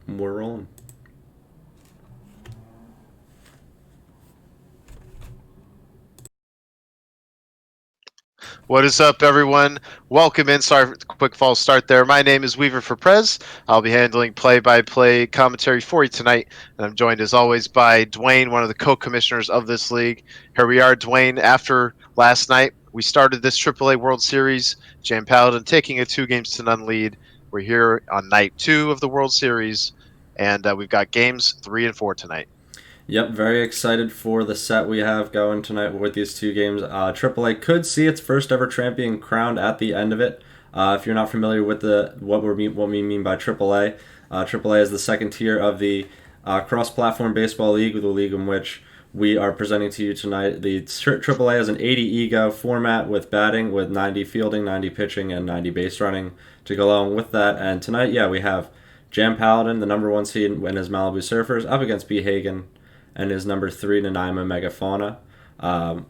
We're rolling. What is up, everyone? Welcome in. Sorry for the quick false start there. My name is Weaver for Prez. I'll be handling play-by-play commentary for you tonight, and I'm joined as always by Dwayne, one of the co-commissioners of this league. Here we are, Dwayne. After last night, we started this AAA World Series. JamPaladin taking a 2-games-to-none lead. We're here on night 2 of the World Series, and we've got games 3 and 4 tonight. Yep, very excited for the set we have going tonight with these two games. AAA could see its first ever champion crowned at the end of it. If you're not familiar with what we mean by AAA, AAA is the second tier of the cross-platform baseball league, the league in which we are presenting to you tonight. The AAA is an 80 ego format with batting, with 90 fielding, 90 pitching, and 90 base running to go along with that. And tonight, we have JamPaladin, the number 1 seed, and his Malibu Surfers, up against bhagen and his number 3 Nanaimo Megafauna. I'm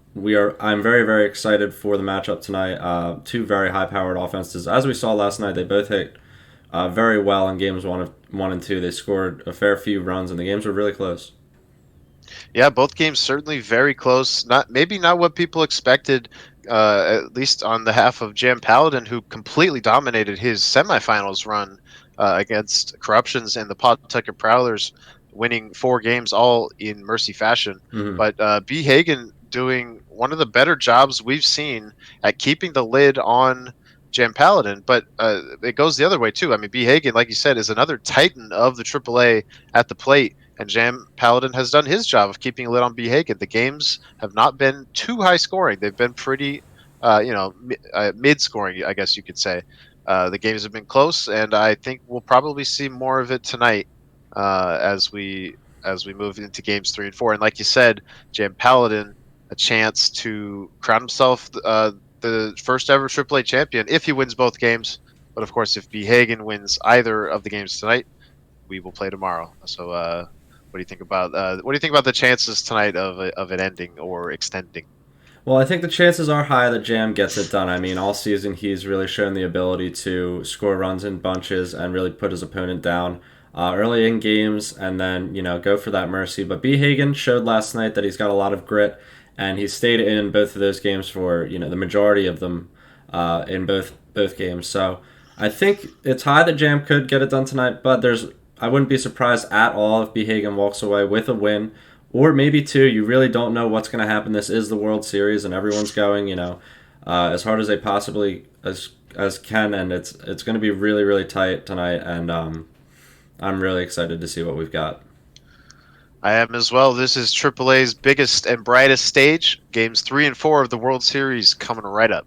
very, very excited for the matchup tonight. Two very high-powered offenses. As we saw last night, they both hit very well in games 1 and 2. They scored a fair few runs, and the games were really close. Yeah, both games certainly very close. Maybe not what people expected, at least on the half of JamPaladin, who completely dominated his semifinals run against Corruptions and the Pawtucket Prowlers, winning 4 games all in mercy fashion. Mm-hmm. But bhagen doing one of the better jobs we've seen at keeping the lid on JamPaladin. But it goes the other way too. I mean, bhagen, like you said, is another titan of the AAA at the plate. And JamPaladin has done his job of keeping a lid on bhagen. The games have not been too high scoring. They've been pretty, mid scoring, I guess you could say. The games have been close, and I think we'll probably see more of it tonight as we move into games 3 and 4. And like you said, JamPaladin, a chance to crown himself the first ever AAA champion if he wins both games. But of course, if bhagen wins either of the games tonight, we will play tomorrow. So what do you think about the chances tonight of it ending or extending? Well, I think the chances are high that Jam gets it done. I mean, all season he's really shown the ability to score runs in bunches and really put his opponent down early in games, and then go for that mercy. But bhagen showed last night that he's got a lot of grit, and he stayed in both of those games for the majority of them in both games. So I think it's high that Jam could get it done tonight, but there's I wouldn't be surprised at all if Behagen walks away with a win, or maybe two. You really don't know what's going to happen. This is the World Series, and everyone's going, as hard as they possibly as can, and it's going to be really really tight tonight. And I'm really excited to see what we've got. I am as well. This is AAA's biggest and brightest stage. Games 3 and 4 of the World Series coming right up.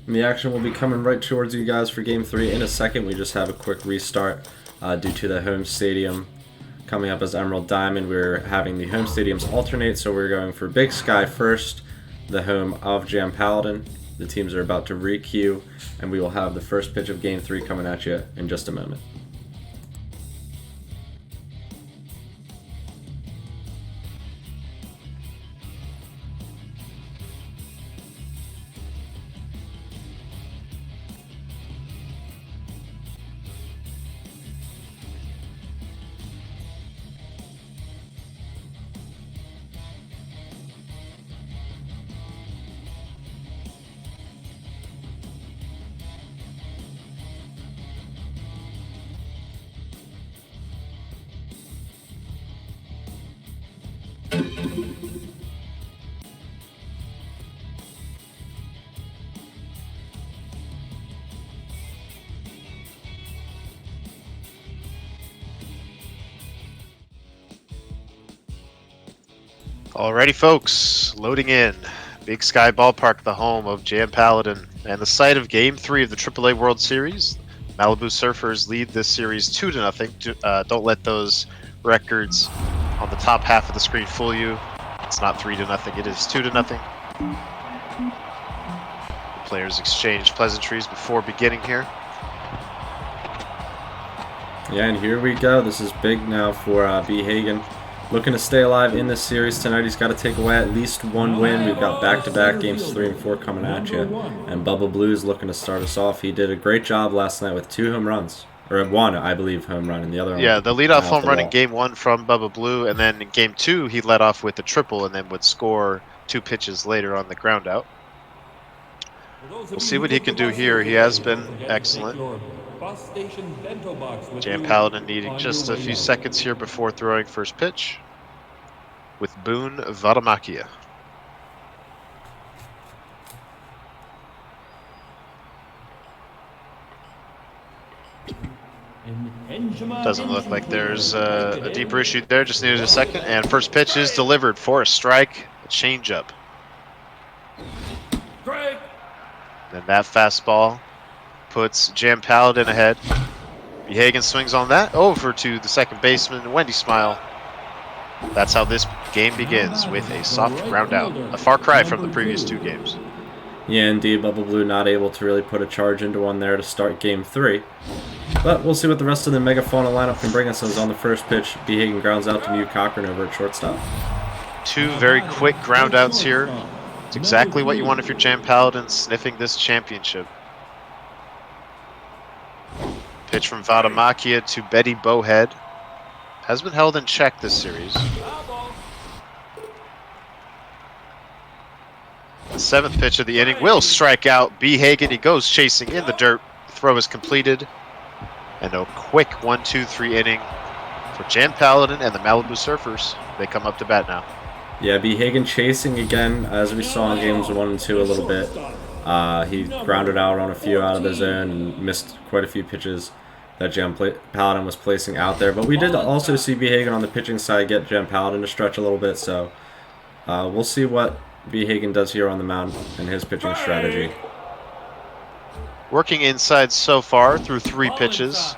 And the action will be coming right towards you guys for Game 3 in a second. We just have a quick restart due to the home stadium coming up as Emerald Diamond. We're having the home stadiums alternate, so we're going for Big Sky first, the home of JamPaladin. The teams are about to re-queue, and we will have the first pitch of Game 3 coming at you in just a moment. Alrighty, folks, loading in. Big Sky Ballpark, the home of JamPaladin, and the site of Game 3 of the AAA World Series. Malibu Surfers lead this series 2-0. Don't let those records on the top half of the screen fool you. It's not 3-0, it is 2-0. The players exchange pleasantries before beginning here. Yeah, and here we go. This is big now for B. Hagen. Looking to stay alive in this series tonight. He's got to take away at least one win. We've got back-to-back games 3 and 4 coming at you. And Bubba Blue's looking to start us off. He did a great job last night with 2 home runs. Or 1, I believe, home run, and the other Yeah, one. the leadoff home run in Game 1 from Bubba Blue, and then in Game 2 he led off with a triple and then would score 2 pitches later on the ground out. We'll see what he can do here. He has been excellent. JamPaladin needing just a few seconds here before throwing first pitch with Boone Vadamakia. Doesn't look like there's a deeper issue there. Just needed a second, and first pitch is delivered for a strike, a changeup. Then that fastball puts JamPaladin ahead. Hagen swings on that over to the second baseman, Wendy Smile. That's how this game begins, with a soft ground out. A far cry from the previous 2 games. Yeah, indeed, Bubba Blue not able to really put a charge into one there to start Game 3. But we'll see what the rest of the Megafauna lineup can bring us. As on the first pitch, B. Hagen grounds out to Mew Cochran over at shortstop. 2 very quick ground outs here. It's exactly what you want if you're JamPaladin sniffing this championship. Pitch from Vadamakia to Betty Bowhead. Has been held in check this series. The 7th pitch of the inning will strike out B. Hagen. He goes chasing in the dirt. Throw is completed. And a quick 1-2-3 inning for JamPaladin and the Malibu Surfers. They come up to bat now. Yeah, B. Hagen chasing again, as we saw in games 1 and 2 a little bit. He grounded out on a few out of the zone and missed quite a few pitches that JamPaladin was placing out there. But we did also see B. Hagen on the pitching side get JamPaladin to stretch a little bit, so we'll see what B. Hagen does here on the mound and his pitching strategy. Working inside so far through 3 pitches.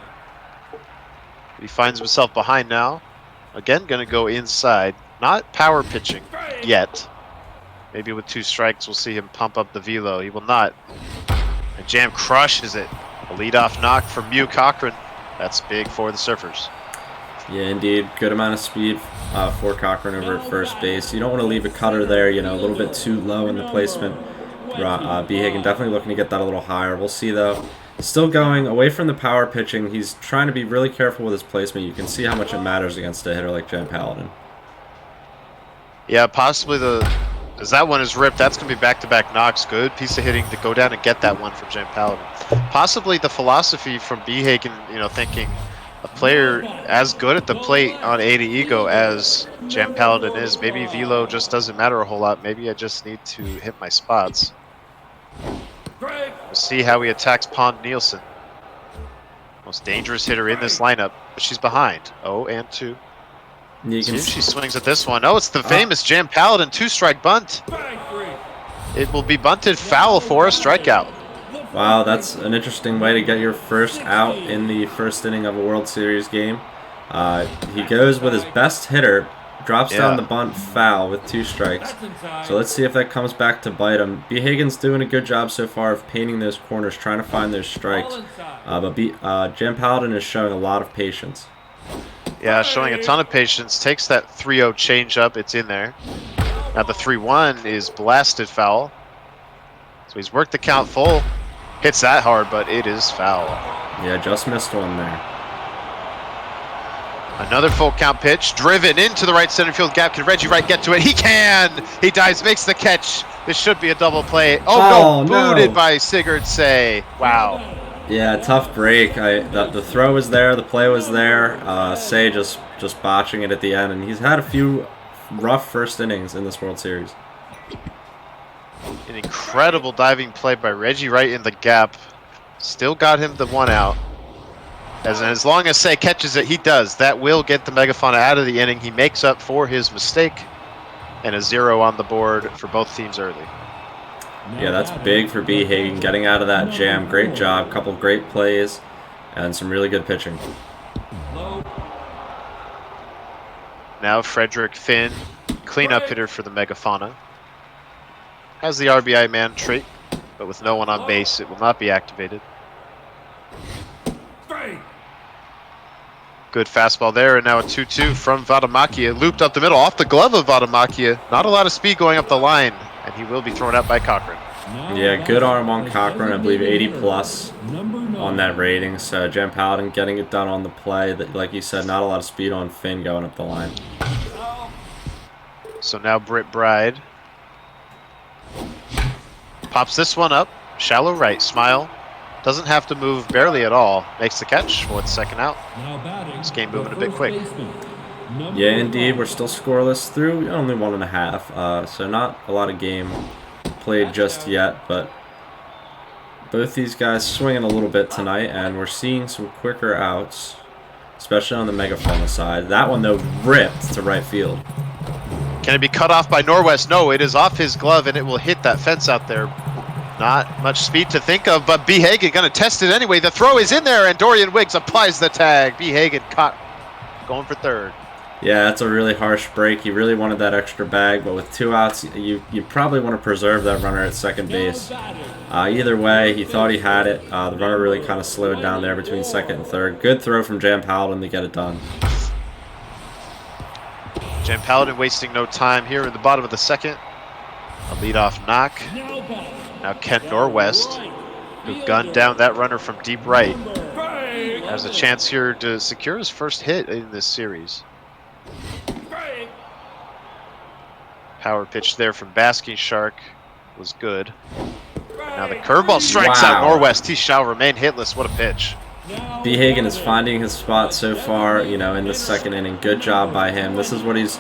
He finds himself behind now. Again, going to go inside. Not power pitching yet. Maybe with 2 strikes, we'll see him pump up the velo. He will not. And Jam crushes it. A leadoff knock from Mew Cochran. That's big for the Surfers. Yeah, indeed. Good amount of speed for Cochran over at first base. You don't want to leave a cutter there, you know, a little bit too low in the placement. B. Hagen definitely looking to get that a little higher. We'll see, though. Still going away from the power pitching. He's trying to be really careful with his placement. You can see how much it matters against a hitter like JamPaladin. Yeah, possibly as that one is ripped, that's going to be back-to-back knocks. Good piece of hitting to go down and get that one from JamPaladin. Possibly the philosophy from B. Hagen, you know, thinking a player as good at the plate on A to ego as JamPaladin is. Maybe velo just doesn't matter a whole lot. Maybe I just need to hit my spots. We'll see how he attacks Pond Nielsen. Most dangerous hitter in this lineup, but she's behind. 0-2. You can She swings at this one. Oh, it's the famous JamPaladin 2-strike bunt. It will be bunted foul for a strikeout. Wow, that's an interesting way to get your first out in the first inning of a World Series game. He goes with his best hitter, drops down the bunt foul with 2 strikes. So let's see if that comes back to bite him. B. Hagen's doing a good job so far of painting those corners, trying to find those strikes. But JamPaladin is showing a lot of patience. Yeah, showing a ton of patience. Takes that 3-0 changeup. It's in there. Now the 3-1 is blasted foul. So he's worked the count full. Hits that hard, but it is foul. Yeah, just missed one there. Another full count pitch, driven into the right center field gap. Can Reggie Wright get to it? He can! He dives, makes the catch. This should be a double play. Oh, no, booted by Sigurdsson. Wow. Yeah, tough break. The throw was there, the play was there. Say just botching it at the end, and he's had a few rough first innings in this World Series. An incredible diving play by Reggie Wright in the gap. Still got him the 1 out. As long as Say catches it, he does. That will get the Megafauna out of the inning. He makes up for his mistake. And a 0 on the board for both teams early. Yeah, that's big for B. Hagen, getting out of that jam. Great job. Couple great plays and some really good pitching. Now Frederick Finn, cleanup hitter for the Megafauna. Has the RBI man trait, but with no one on base, it will not be activated. Good fastball there, and now a 2-2 from Vadamakia. Looped up the middle, off the glove of Vadamakia. Not a lot of speed going up the line, and he will be thrown out by Cochran. Yeah, good arm on Cochran. I believe 80 plus on that rating. So JamPaladin getting it done on the play. Like you said, not a lot of speed on Finn going up the line. So now Britt Bride pops this one up. Shallow right, smile. Doesn't have to move barely at all. Makes the catch for the second out. This game moving a bit quick. Yeah, indeed. We're still scoreless through only 1.5. So not a lot of game played just yet. But both these guys swinging a little bit tonight. And we're seeing some quicker outs, especially on the Megafauna side. That one, though, ripped to right field. Can it be cut off by Norwest? No, it is off his glove, and it will hit that fence out there. Not much speed to think of, but B. Hagen going to test it anyway. The throw is in there, and Dorian Wiggs applies the tag. B. Hagen caught, going for third. Yeah, that's a really harsh break. He really wanted that extra bag, but with 2 outs, you probably want to preserve that runner at second base. Either way, he thought he had it. The runner really kind of slowed down there between second and third. Good throw from JamPaladin to get it done. JamPaladin wasting no time here in the bottom of the second. A leadoff knock. Now Kent Norwest, who gunned down that runner from deep right, has a chance here to secure his first hit in this series. Power pitch there from Basking Shark. was good. And now the curveball strikes out Norwest. He shall remain hitless. What a pitch. Hagen is finding his spot so far, you know, in the second inning. Good job by him. This is what he's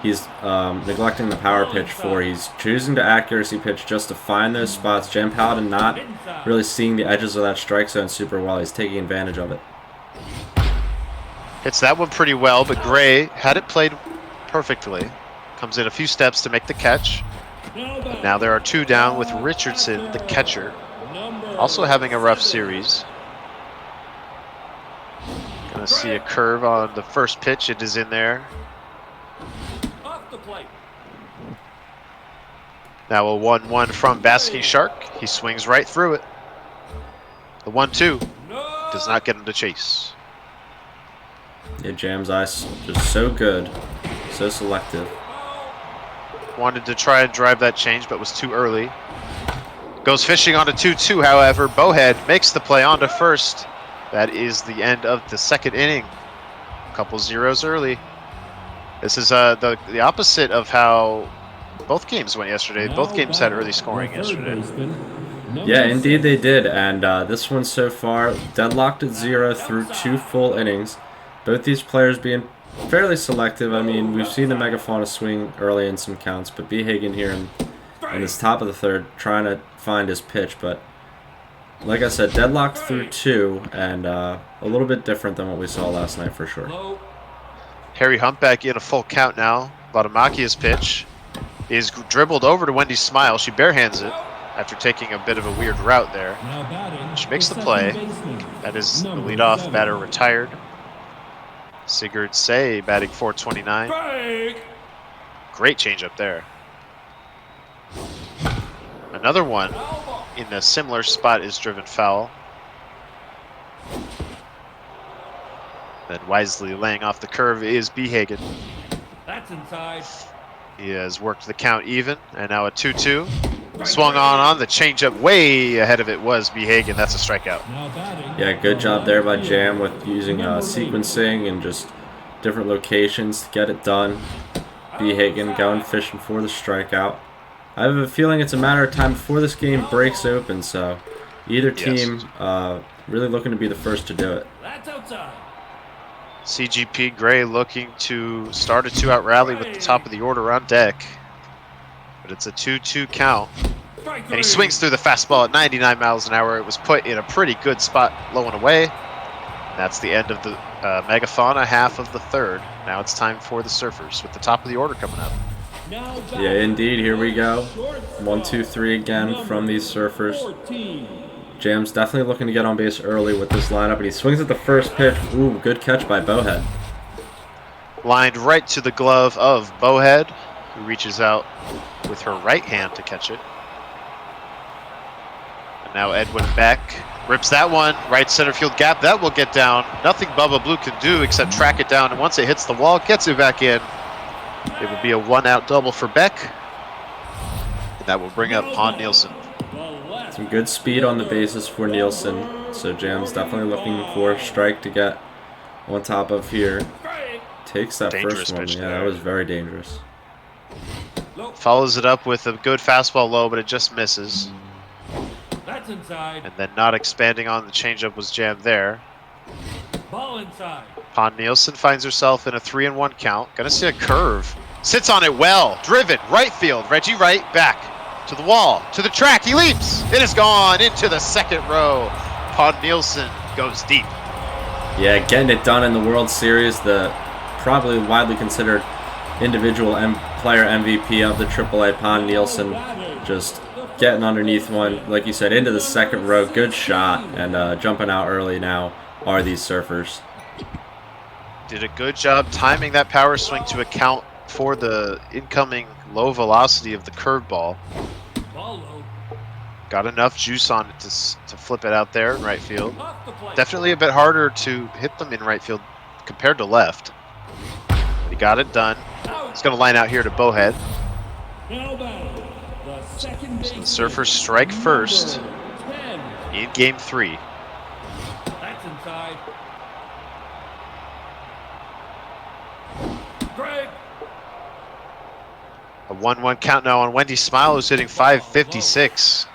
neglecting the power pitch for. He's choosing to accuracy pitch just to find those spots. JamPaladin not really seeing the edges of that strike zone super well. He's taking advantage of it. Hits that one pretty well, but Gray had it played perfectly. Comes in a few steps to make the catch. And now there are 2 down with Richardson, the catcher, also having a rough series. Gonna see a curve on the first pitch. It is in there. Now a 1-1 from Basking Shark. He swings right through it. The 1-2 does not get him to chase. Yeah, Jam's eyes just so good, so selective. Wanted to try and drive that change, but was too early. Goes fishing on a 2-2, however. Bowhead makes the play onto first. That is the end of the second inning. A couple zeros early. This is the opposite of how both games went yesterday. Both games had early scoring yesterday. Yeah, indeed they did. And this one so far, deadlocked at 0 through 2 full innings. Both these players being fairly selective. I mean, we've seen the Megafauna swing early in some counts, but Hagen here in this top of the third trying to find his pitch. But like I said, deadlocked through 2 and a little bit different than what we saw last night for sure. Harry Humpback in a full count now. Vadamakia's pitch is dribbled over to Wendy Smile. She barehands it after taking a bit of a weird route there. She makes the play. That is the leadoff batter retired. Sigurd Say batting 429. Great change up there. Another one in a similar spot is driven foul. Then wisely laying off the curve is Hagen. That's inside. He has worked the count even, and now a 2-2. Swung on the changeup way ahead of it was Hagen. That's a strikeout. Yeah, good job there by Jam with using sequencing and just different locations to get it done. Hagen going fishing for the strikeout. I have a feeling it's a matter of time before this game breaks open, so either team really looking to be the first to do it. That's outside. CGP Gray looking to start a 2-out rally with the top of the order on deck. But it's a 2-2 count. And he swings through the fastball at 99 miles an hour. It was put in a pretty good spot low and away. That's the end of the Megafauna half of the third. Now it's time for the Surfers with the top of the order coming up. Yeah, indeed. Here we go. 1, 2, 3 again from these Surfers. Jam's definitely looking to get on base early with this lineup, and he swings at the first pitch. Ooh, good catch by Bowhead. Lined right to the glove of Bowhead, who reaches out with her right hand to catch it. And now Edwin Beck rips that one, right center field gap. That will get down. Nothing Bubba Blue can do except track it down, and once it hits the wall, gets it back in. It will be a 1-out double for Beck, and that will bring up Pon Nielsen. Some good speed on the bases for Nielsen, so Jam's definitely looking for a strike to get on top of here. Takes that Dangerous first one. pitch Yeah, there. that was very dangerous. Follows it up with a good fastball low, but it just misses. That's inside. And then not expanding on the changeup was jammed there. Ball inside. Pon Nielsen finds herself in a 3-1 count. Gonna see a curve. Sits on it well. Driven. Right field. Reggie Wright back. To the wall. To the track. He leaps. It is gone into the second row. Pon Nielsen goes deep. Yeah, getting it done in the World Series. The probably widely considered individual player MVP of the AAA, Pon Nielsen, just getting underneath one, like you said, into the second row. Good shot, and jumping out early now are these Surfers. Did a good job timing that power swing to account for the incoming low velocity of the curveball. Ball low. Got enough juice on it to flip it out there in right field. Off the plate. Definitely a bit harder to hit them in right field compared to left. But he got it done. He's going to line out here to Bowhead. Now batting, the second So the base. Surfers strike first 10. in Game 3. That's inside. Greg. A 1-1 count now on Wendy Smile, who's hitting 556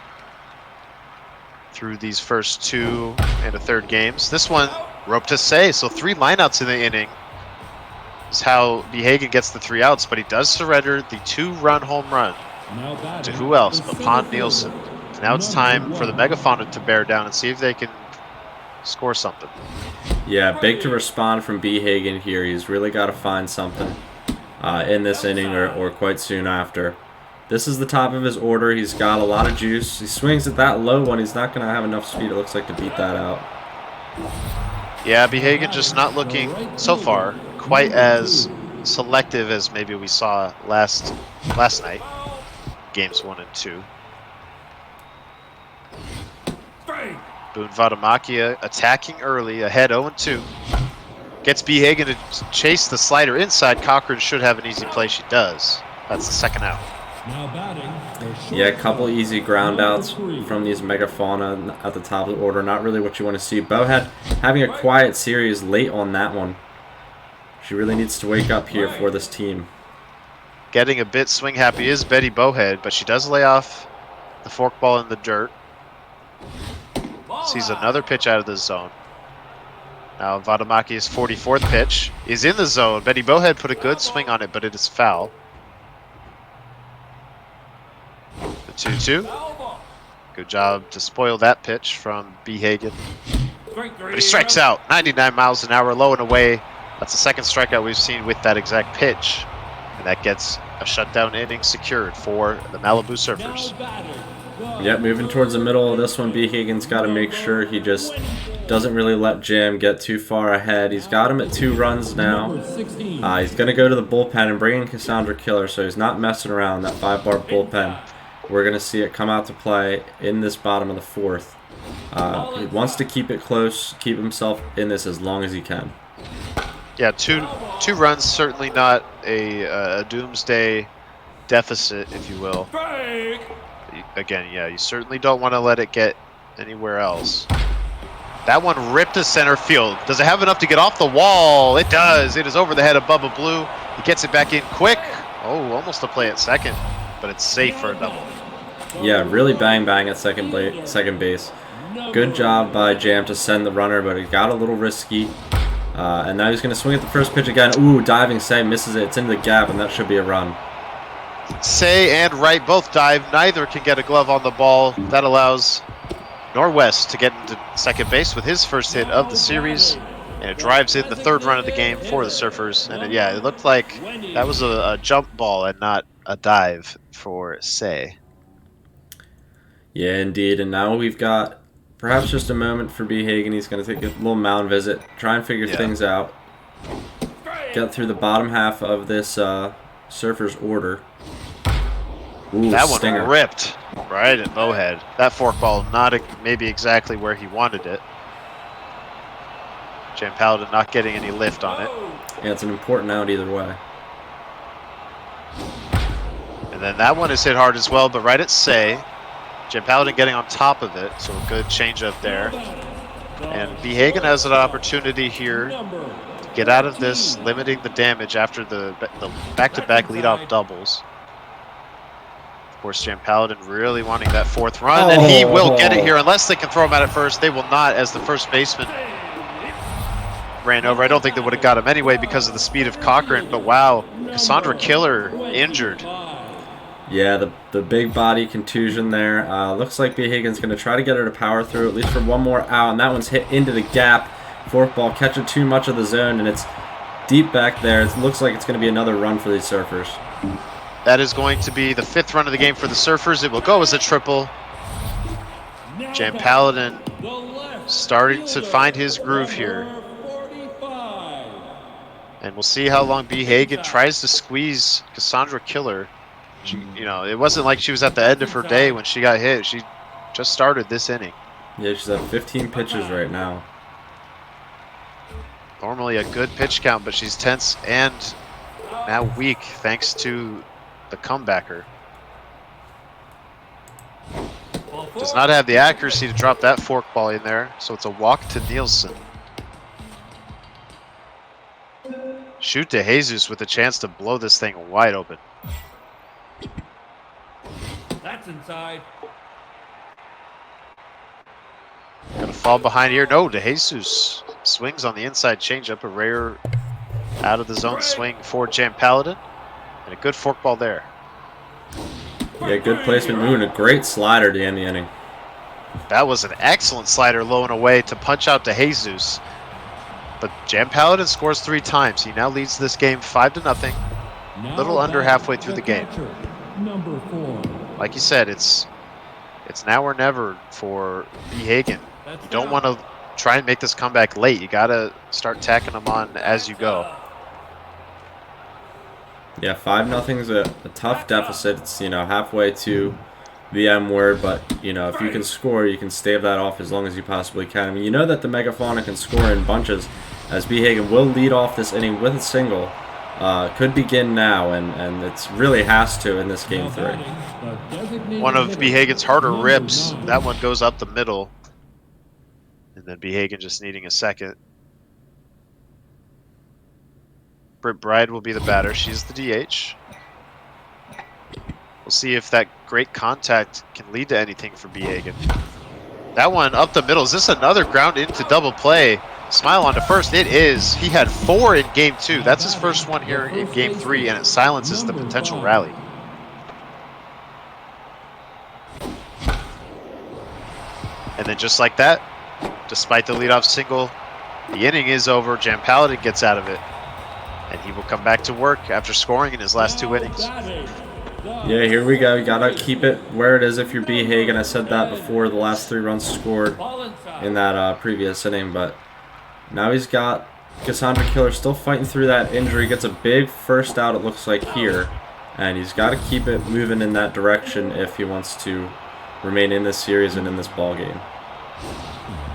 through these first 2 and a third games. This one, rope to say, so 3 lineouts in the inning is how Behagen gets the 3 outs, but he does surrender the 2-run home run to who else but Pond Nielsen. Now it's time for the Megafauna to bear down and see if they can score something. Yeah, big to respond from Behagen here. He's really got to find something in this inning or quite soon after. This is the top of his order. He's got a lot of juice. He swings at that low one. He's not going to have enough speed, it looks like, to beat that out. Yeah, Behagen just not looking, so far, quite as selective as maybe we saw last night, games 1 and 2. Boone Vadamakia attacking early, ahead 0-2. Gets Behagen to chase the slider inside. Cochran should have an easy play. She does. That's the second out. Yeah, a couple easy ground outs from these Megafauna at the top of the order. Not really what you want to see. Bowhead having a quiet series late on that one. She really needs to wake up here for this team. Getting a bit swing happy is Betty Bowhead, but she does lay off the forkball in the dirt. Sees another pitch out of the zone. Now Vadamaki's 44th pitch is in the zone. Betty Bowhead put a good swing on it, but it is foul. The 2-2. Good job to spoil that pitch from Behagen. But he strikes out. 99 miles an hour, low and away. That's the second strikeout we've seen with that exact pitch. And that gets a shutdown inning secured for the Malibu Surfers. Yep, moving towards the middle of this one, Behagen's got to make sure he just doesn't really let Jam get too far ahead. He's got him at 2 runs now. He's going to go to the bullpen and bring in Cassandra Killer, so he's not messing around that 5-bar bullpen. We're going to see it come out to play in this bottom of the 4th. He wants to keep it close, keep himself in this as long as he can. Yeah, two runs, certainly not a doomsday deficit, if you will. Again, yeah, you certainly don't want to let it get anywhere else. That one ripped to center field. Does it have enough to get off the wall? It does. It is over the head of Bubba Blue. He gets it back in quick. Oh, almost a play at second, but it's safe for a double. Yeah, really bang at second base. Good job by Jam to send the runner, but it got a little risky. And now he's going to swing at the first pitch again. Ooh, diving Say misses it. It's into the gap, and that should be a run. Say and Wright both dive. Neither can get a glove on the ball. That allows Norwest to get into second base with his first hit of the series. And it drives in the 3rd run of the game for the Surfers. And it looked like that was a jump ball and not a dive for Say. Yeah, indeed. And now we've got perhaps just a moment for Behagen. He's going to take a little mound visit, try and figure things out. Get through the bottom half of this Surfers order. Ooh, that one stinger. Ripped right at Bowhead. That forkball not maybe exactly where he wanted it. JamPaladin not getting any lift on it. Yeah, it's an important out either way. And then that one is hit hard as well, but right at Say. JamPaladin getting on top of it, so a good changeup there. And Behagen has an opportunity here to get out of this, limiting the damage after the back-to-back leadoff doubles. Of course, JamPaladin really wanting that 4th run, and he will get it here unless they can throw him out at first. They will not, as the first baseman ran over. I don't think they would have got him anyway because of the speed of Cochran, but wow, Cassandra Killer injured. Yeah, the big body contusion there. Looks like Behagen's going to try to get her to power through, at least for one more out, and that one's hit into the gap. Forkball catching too much of the zone, and it's deep back there. It looks like it's going to be another run for these Surfers. That is going to be the 5th run of the game for the Surfers. It will go as a triple. JamPaladin starting to find his groove here. And we'll see how long Behagen tries to squeeze Cassandra Killer. She, it wasn't like she was at the end of her day when she got hit. She just started this inning. Yeah, she's at 15 pitches right now. Normally a good pitch count, but she's tense and now weak thanks to the comebacker. Does not have the accuracy to drop that forkball in there, so it's a walk to Nielsen. Shoot to Jesus with a chance to blow this thing wide open. That's inside. Gonna fall behind here. No, DeJesus swings on the inside changeup. A rare out of the zone swing for JamPaladin. And a good forkball there. Yeah, good placement move and a great slider to end the inning. That was an excellent slider low and away to punch out DeJesus. But JamPaladin scores 3 times. He now leads this game 5-0. A little under halfway through the game. Number 4. Like you said, it's now or never for B. Hagen. You don't want to try and make this comeback late. You got to start tacking them on as you go. Yeah, 5-0 is a tough deficit. It's, you know, halfway to the M word, but, you know, if you can score, you can stave that off as long as you possibly can. I mean, you know that the Megafauna can score in bunches, as B. Hagen will lead off this inning with a single. Could begin now, and it really has to in this game 3. One of B. Hagen's harder rips. That one goes up the middle. And then B. Hagen just needing a second. Britt Bride will be the batter. She's the DH. We'll see if that great contact can lead to anything for B. Hagen. That one up the middle. Is this another ground into double play? Smile on to first. It is. He had 4 in game 2. That's his first one here in game 3, and it silences the potential rally. And then just like that, despite the leadoff single, the inning is over. JamPaladin gets out of it, and he will come back to work after scoring in his last 2 innings. Yeah, here we go. You gotta keep it where it is if you're B. Hagen. I said that before the last 3 runs scored in that previous inning, but now he's got Cassandra Killer still fighting through that injury. Gets a big first out, it looks like, here, and he's got to keep it moving in that direction if he wants to remain in this series and in this ball game.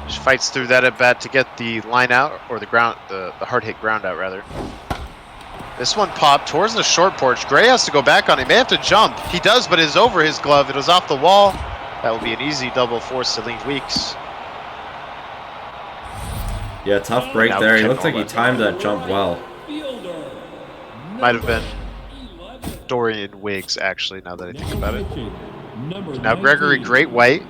She fights through that at bat to get the line out, or the hard hit ground out rather. This one popped towards the short porch. Gray has to go back on it. He may have to jump. He does, but it is over his glove. It was off the wall. That will be an easy double for Celine Weeks. Yeah, tough break there. He looked like he timed that jump well. Might have been Dorian Wiggs, actually, now that I think about it. Now Gregory Great White.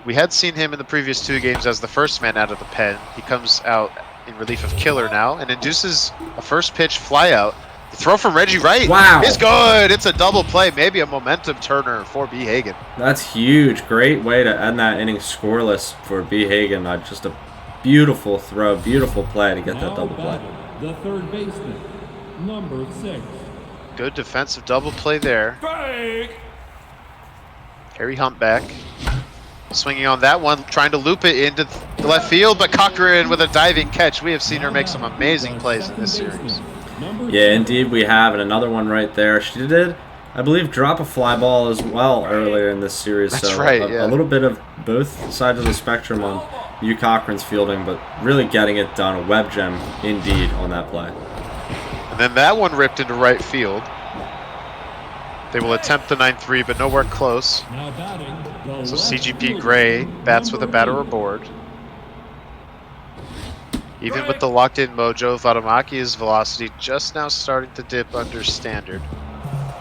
We had seen him in the previous 2 games as the first man out of the pen. He comes out in relief of Killer now and induces a first pitch fly out. The throw from Reggie Wright is good. It's a double play, maybe a momentum turner for B. Hagen. That's huge. Great way to end that inning scoreless for B. Hagen. Just a beautiful throw, beautiful play to get that double play. The third baseman, number 6. Good defensive double play there. Harry Humpback swinging on that one, trying to loop it into the left field, but Cochran with a diving catch. We have seen her make some amazing plays in this series. Yeah, indeed we have, and another one right there. She did, I believe, drop a fly ball as well earlier in this series. That's so right, a little bit of both sides of the spectrum on Hugh Cochran's fielding, but really getting it done. A web gem indeed on that play. And then that one ripped into right field. They will attempt the 9-3, but nowhere close. So CGP Gray bats with a batter aboard. Even with the locked-in mojo, Vadamaki's velocity just now starting to dip under standard.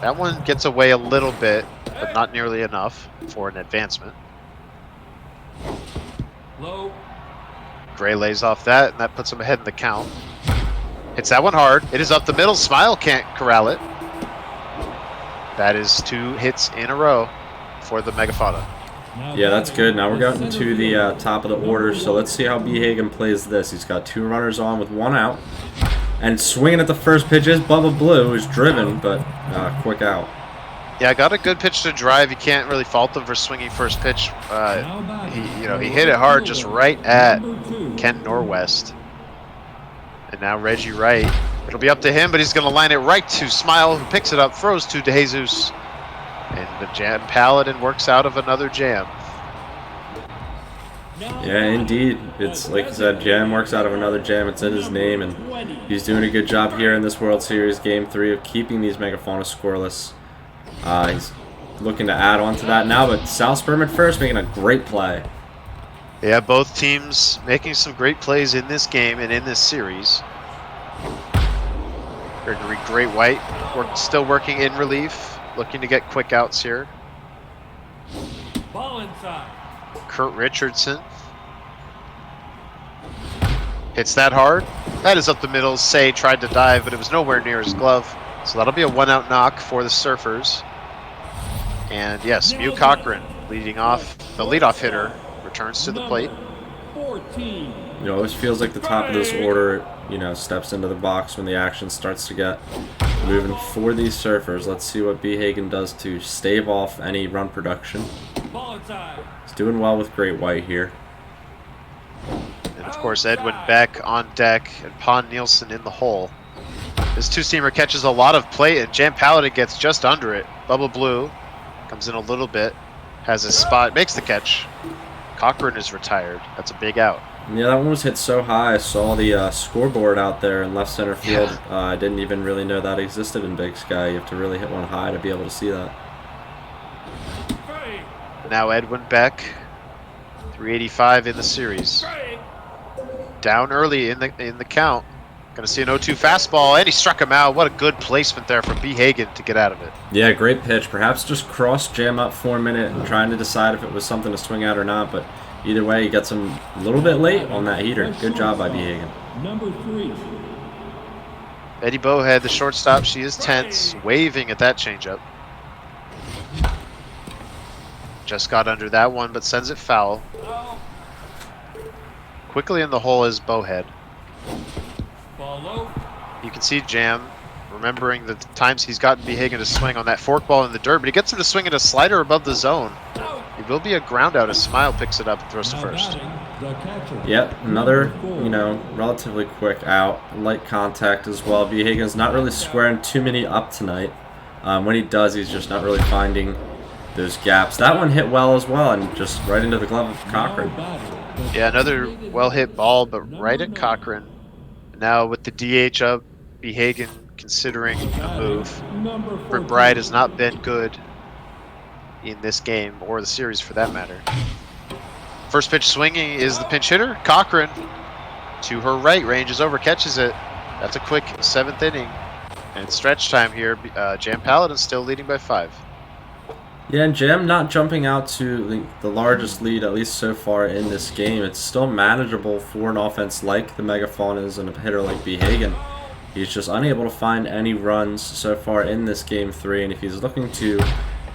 That one gets away a little bit, but not nearly enough for an advancement. Gray lays off that, and that puts him ahead in the count. Hits that one hard. It is up the middle. Smile can't corral it. That is 2 hits in a row for the Megafauna. Yeah, that's good. Now we're getting to the top of the order, so let's see how B. Hagen plays this. He's got 2 runners on with 1 out. And swinging at the first pitch is Bubba Blue, who's driven, but quick out. Yeah, got a good pitch to drive. You can't really fault him for swinging first pitch. He hit it hard just right at Ken Norwest. And now Reggie Wright. It'll be up to him, but he's going to line it right to Smile, who picks it up, throws to DeJesus. And the JamPaladin works out of another jam. Yeah, indeed. It's like you said, Jam works out of another jam. It's in his name, and he's doing a good job here in this World Series Game 3 of keeping these Megafauna scoreless. He's looking to add on to that now, but South Sperm at first making a great play. Yeah, both teams making some great plays in this game and in this series. Gregory Great White still working in relief, looking to get quick outs here. Ball inside. Kurt Richardson hits that hard. That is up the middle. Say tried to dive, but it was nowhere near his glove. So that'll be a 1-out knock for the Surfers. And yes, Mew Cochran leading off. The leadoff hitter returns to the plate. 14. It always feels like the top of this order, steps into the box when the action starts to get moving for these Surfers. Let's see what B. Hagen does to stave off any run production. Ball inside. He's doing well with Great White here. And of course, Edwin Beck on deck and Pon Nielsen in the hole. This two-seamer catches a lot of plate, and JamPaladin gets just under it. Bubba Blue comes in a little bit, has his spot, makes the catch. Cochran is retired. That's a big out. Yeah, that one was hit so high. I saw the scoreboard out there in left center field. Yeah. I didn't even really know that existed in Big Sky. You have to really hit one high to be able to see that. Now Edwin Beck, 385 in the series. Down early in the count. Going to see an 0-2 fastball, and he struck him out. What a good placement there from B. Hagen to get out of it. Yeah, great pitch. Perhaps just cross Jam up for a minute and trying to decide if it was something to swing at or not. But either way, he gets him a little bit late on that heater. Good job by B. Hagen. Number 3. Eddie Bowhead, the shortstop, she is tense, waving at that changeup. Just got under that one, but sends it foul. Quickly in the hole is Bowhead. Follow. You can see Jam remembering the times he's gotten B. Hagen to swing on that forkball in the dirt, but he gets him to swing at a slider above the zone. It will be a ground out as Smile picks it up and throws to first. Yep, another, relatively quick out. Light contact as well. B. Hagen's not really squaring too many up tonight. When he does, he's just not really finding those gaps. That one hit well as well, and just right into the glove of Cochran. Yeah, another well-hit ball, but right at Cochran. Now with the DH up, B. Hagen considering a move. Britt Bride has not been good in this game, or the series for that matter. First pitch swinging is the pinch hitter. Cochran to her right, ranges over, catches it. That's a quick 7th inning. And stretch time here. JamPaladin still leading by 5. Yeah, and Jam not jumping out to the largest lead, at least so far in this game. It's still manageable for an offense like the Megafaunas and a hitter like B. Hagen. He's just unable to find any runs so far in this Game 3, and if he's looking to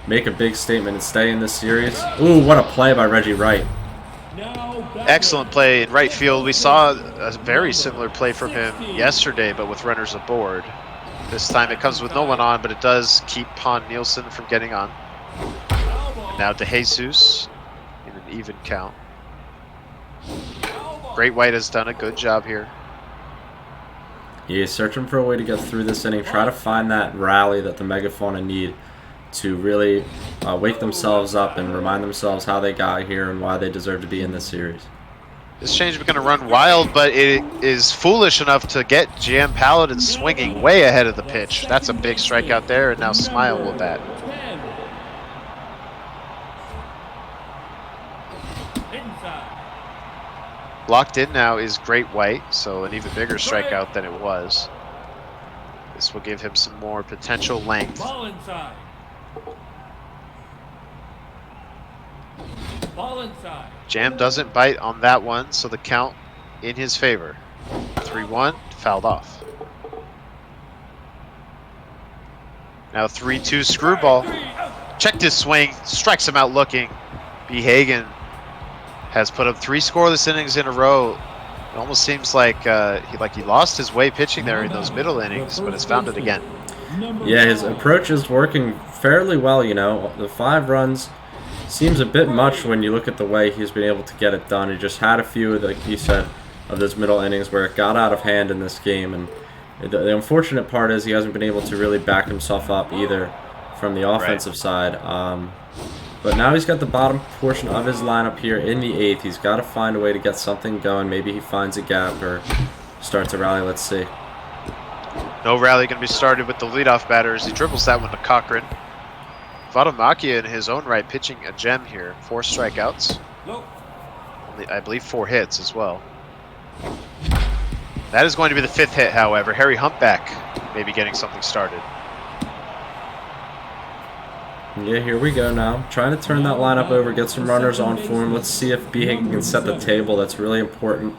make a big statement and stay in this series... Ooh, what a play by Reggie Wright. Excellent play in right field. We saw a very similar play from him yesterday, but with runners aboard. This time it comes with no one on, but it does keep Pon Nielsen from getting on. Now to Jesus in an even count. Great White has done a good job here. He is searching for a way to get through this inning, try to find that rally that the Megafauna need to really wake themselves up and remind themselves how they got here and why they deserve to be in this series. This change is going to run wild, but it is foolish enough to get JamPaladin swinging way ahead of the pitch. That's a big strikeout there, and now Smile will bat. Locked in now is Great White, so an even bigger strikeout than it was. This will give him some more potential length. Ball inside. Ball inside. Jam doesn't bite on that one, so the count in his favor. 3-1, fouled off. Now 3-2 screwball. Checked his swing, strikes him out looking. B. Hagen has put up 3 scoreless innings in a row. It almost seems like he lost his way pitching there in those middle innings, but has found it again. Yeah, his approach is working fairly well, The 5 runs seems a bit much when you look at the way he's been able to get it done. He just had a few, like you said, of those middle innings where it got out of hand in this game. And the unfortunate part is he hasn't been able to really back himself up either from the offensive side. But now he's got the bottom portion of his lineup here in the 8th. He's got to find a way to get something going. Maybe he finds a gap or starts a rally. Let's see. No rally going to be started with the leadoff batter as he dribbles that one to Cochran. Vadamakia in his own right pitching a gem here. 4 strikeouts. Only, I believe 4 hits as well. That is going to be the 5th hit, however. Harry Humpback may be getting something started. Yeah, here we go now. Trying to turn that lineup over, get some runners on for him. Let's see if Behagen can set the table. That's really important.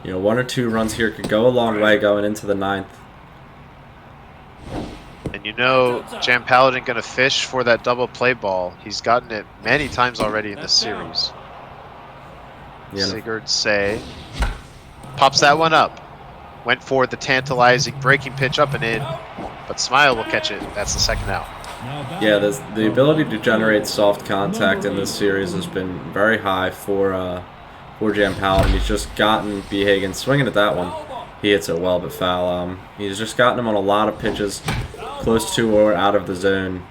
You know, 1 or 2 runs here could go a long way going into the 9th. And you know, JamPaladin going to fish for that double play ball. He's gotten it many times already in this series. Yeah. Sigurd Say pops that one up. Went for the tantalizing breaking pitch up and in, but Smile will catch it. That's the second out. Yeah, the ability to generate soft contact in this series has been very high for JamPaladin. He's just gotten Behagen swinging at that one. He hits it well, but foul. He's just gotten him on a lot of pitches close to or out of the zone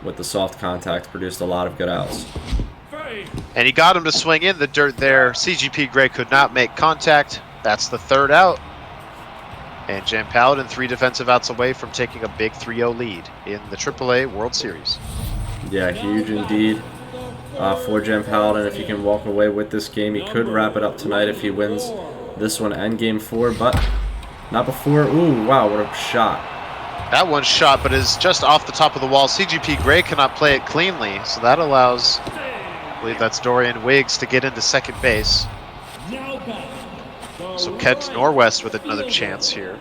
with the soft contact. Produced a lot of good outs. And he got him to swing in the dirt there. CGP Gray could not make contact. That's the third out. And JamPaladin 3 defensive outs away from taking a big 3-0 lead in the AAA World Series. Yeah, huge indeed for JamPaladin. If he can walk away with this game, he could wrap it up tonight if he wins this one and Game 4, but not before. Ooh, wow, what a shot. That one's shot, but is just off the top of the wall. CGP Gray cannot play it cleanly, so that allows, I believe that's Dorian Wiggs, to get into second base. So Kent Norwest with another chance here.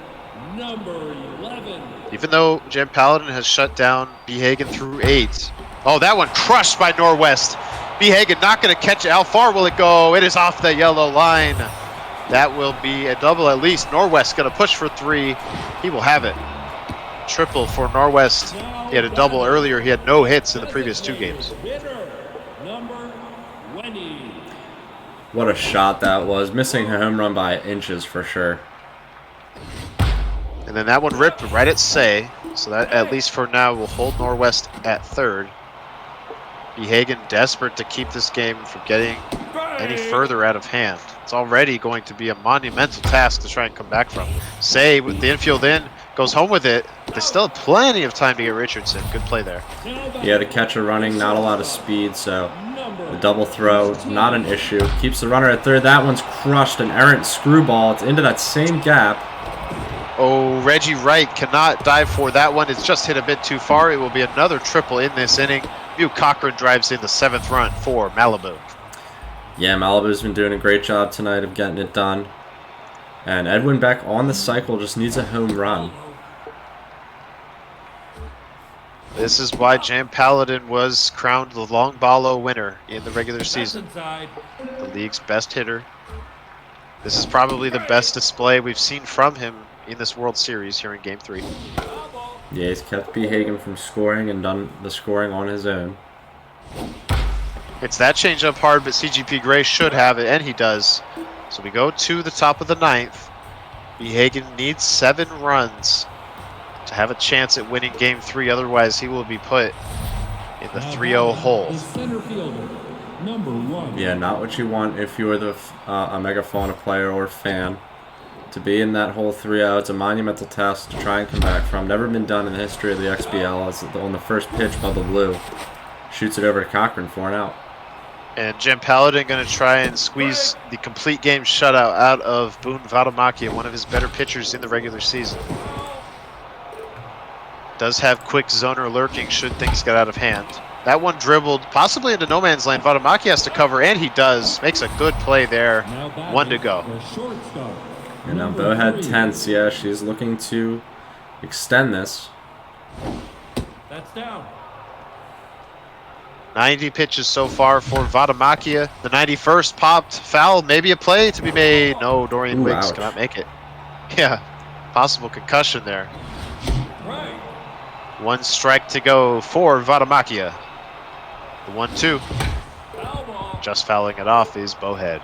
Even though JamPaladin has shut down Behagen through 8. Oh, that one crushed by Norwest. Behagen not going to catch it. How far will it go? It is off the yellow line. That will be a double at least. Norwest going to push for 3. He will have it. Triple for Norwest. He had a double earlier. He had no hits in the previous 2 games. What a shot that was. Missing a home run by inches for sure. And then that one ripped right at Say. So that, at least for now, will hold Norwest at third. Behagen desperate to keep this game from getting any further out of hand. It's already going to be a monumental task to try and come back from. Say with the infield in, goes home with it. They still have plenty of time to get Richardson. Good play there. Yeah, to catch a running, not a lot of speed, so the double throw, not an issue. Keeps the runner at third. That one's crushed, an errant screwball. It's into that same gap. Oh, Reggie Wright cannot dive for that one. It's just hit a bit too far. It will be another triple in this inning. Mew Cochran drives in the 7th run for Malibu. Yeah, Malibu's been doing a great job tonight of getting it done. And Edwin Beck on the cycle just needs a home run. This is why JamPaladin was crowned the Long Ballo winner in the regular season. The league's best hitter. This is probably the best display we've seen from him in this World Series here in Game 3. Yeah, he's kept Behagen from scoring and done the scoring on his own. It's that changeup hard, but CGP Gray should have it, and he does. So we go to the top of the 9th. Behagen needs 7 runs to have a chance at winning Game 3. Otherwise, he will be put in the 3-0 hole. Yeah, not what you want if you're the a Megafauna player or fan. To be in that hole 3-0, it's a monumental task to try and come back from. Never been done in the history of the XBL. It's on the first pitch, Bubba Blue shoots it over to Cochran for an out. And JamPaladin going to try and squeeze the complete game shutout out of Boone Vadamakia, one of his better pitchers in the regular season. Does have quick zoner lurking should things get out of hand. That one dribbled possibly into no man's land. Vadamakia has to cover, and he does. Makes a good play there. 1 to go. And now Bowhead tense. Yeah, she's looking to extend this. That's down. 90 pitches so far for Vadamakia. The 91st popped. Foul, maybe a play to be made. No, Dorian Wiggs ouch. cannot make it. Yeah, possible concussion there. Right. 1 strike to go for Vadamakia. The 1-2. Foul ball. Just fouling it off is Bowhead.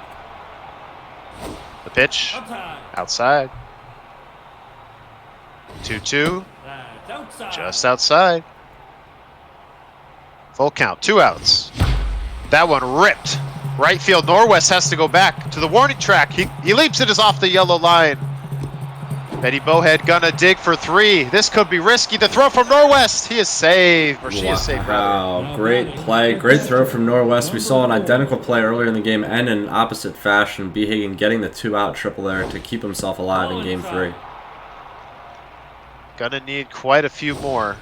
The pitch, Outside. outside. 2-2, That's outside. just outside. Full count, 2 outs. That one ripped. Right field, Norwest has to go back to the warning track. He leaps it is off the yellow line. Betty Bowhead gonna dig for 3. This could be risky. The throw from Norwest. He is saved, or she is saved rather. Wow, great play. Great throw from Norwest. We saw an identical play earlier in the game and in opposite fashion. Behagen getting the 2-out triple there to keep himself alive in Game 3. Gonna need quite a few more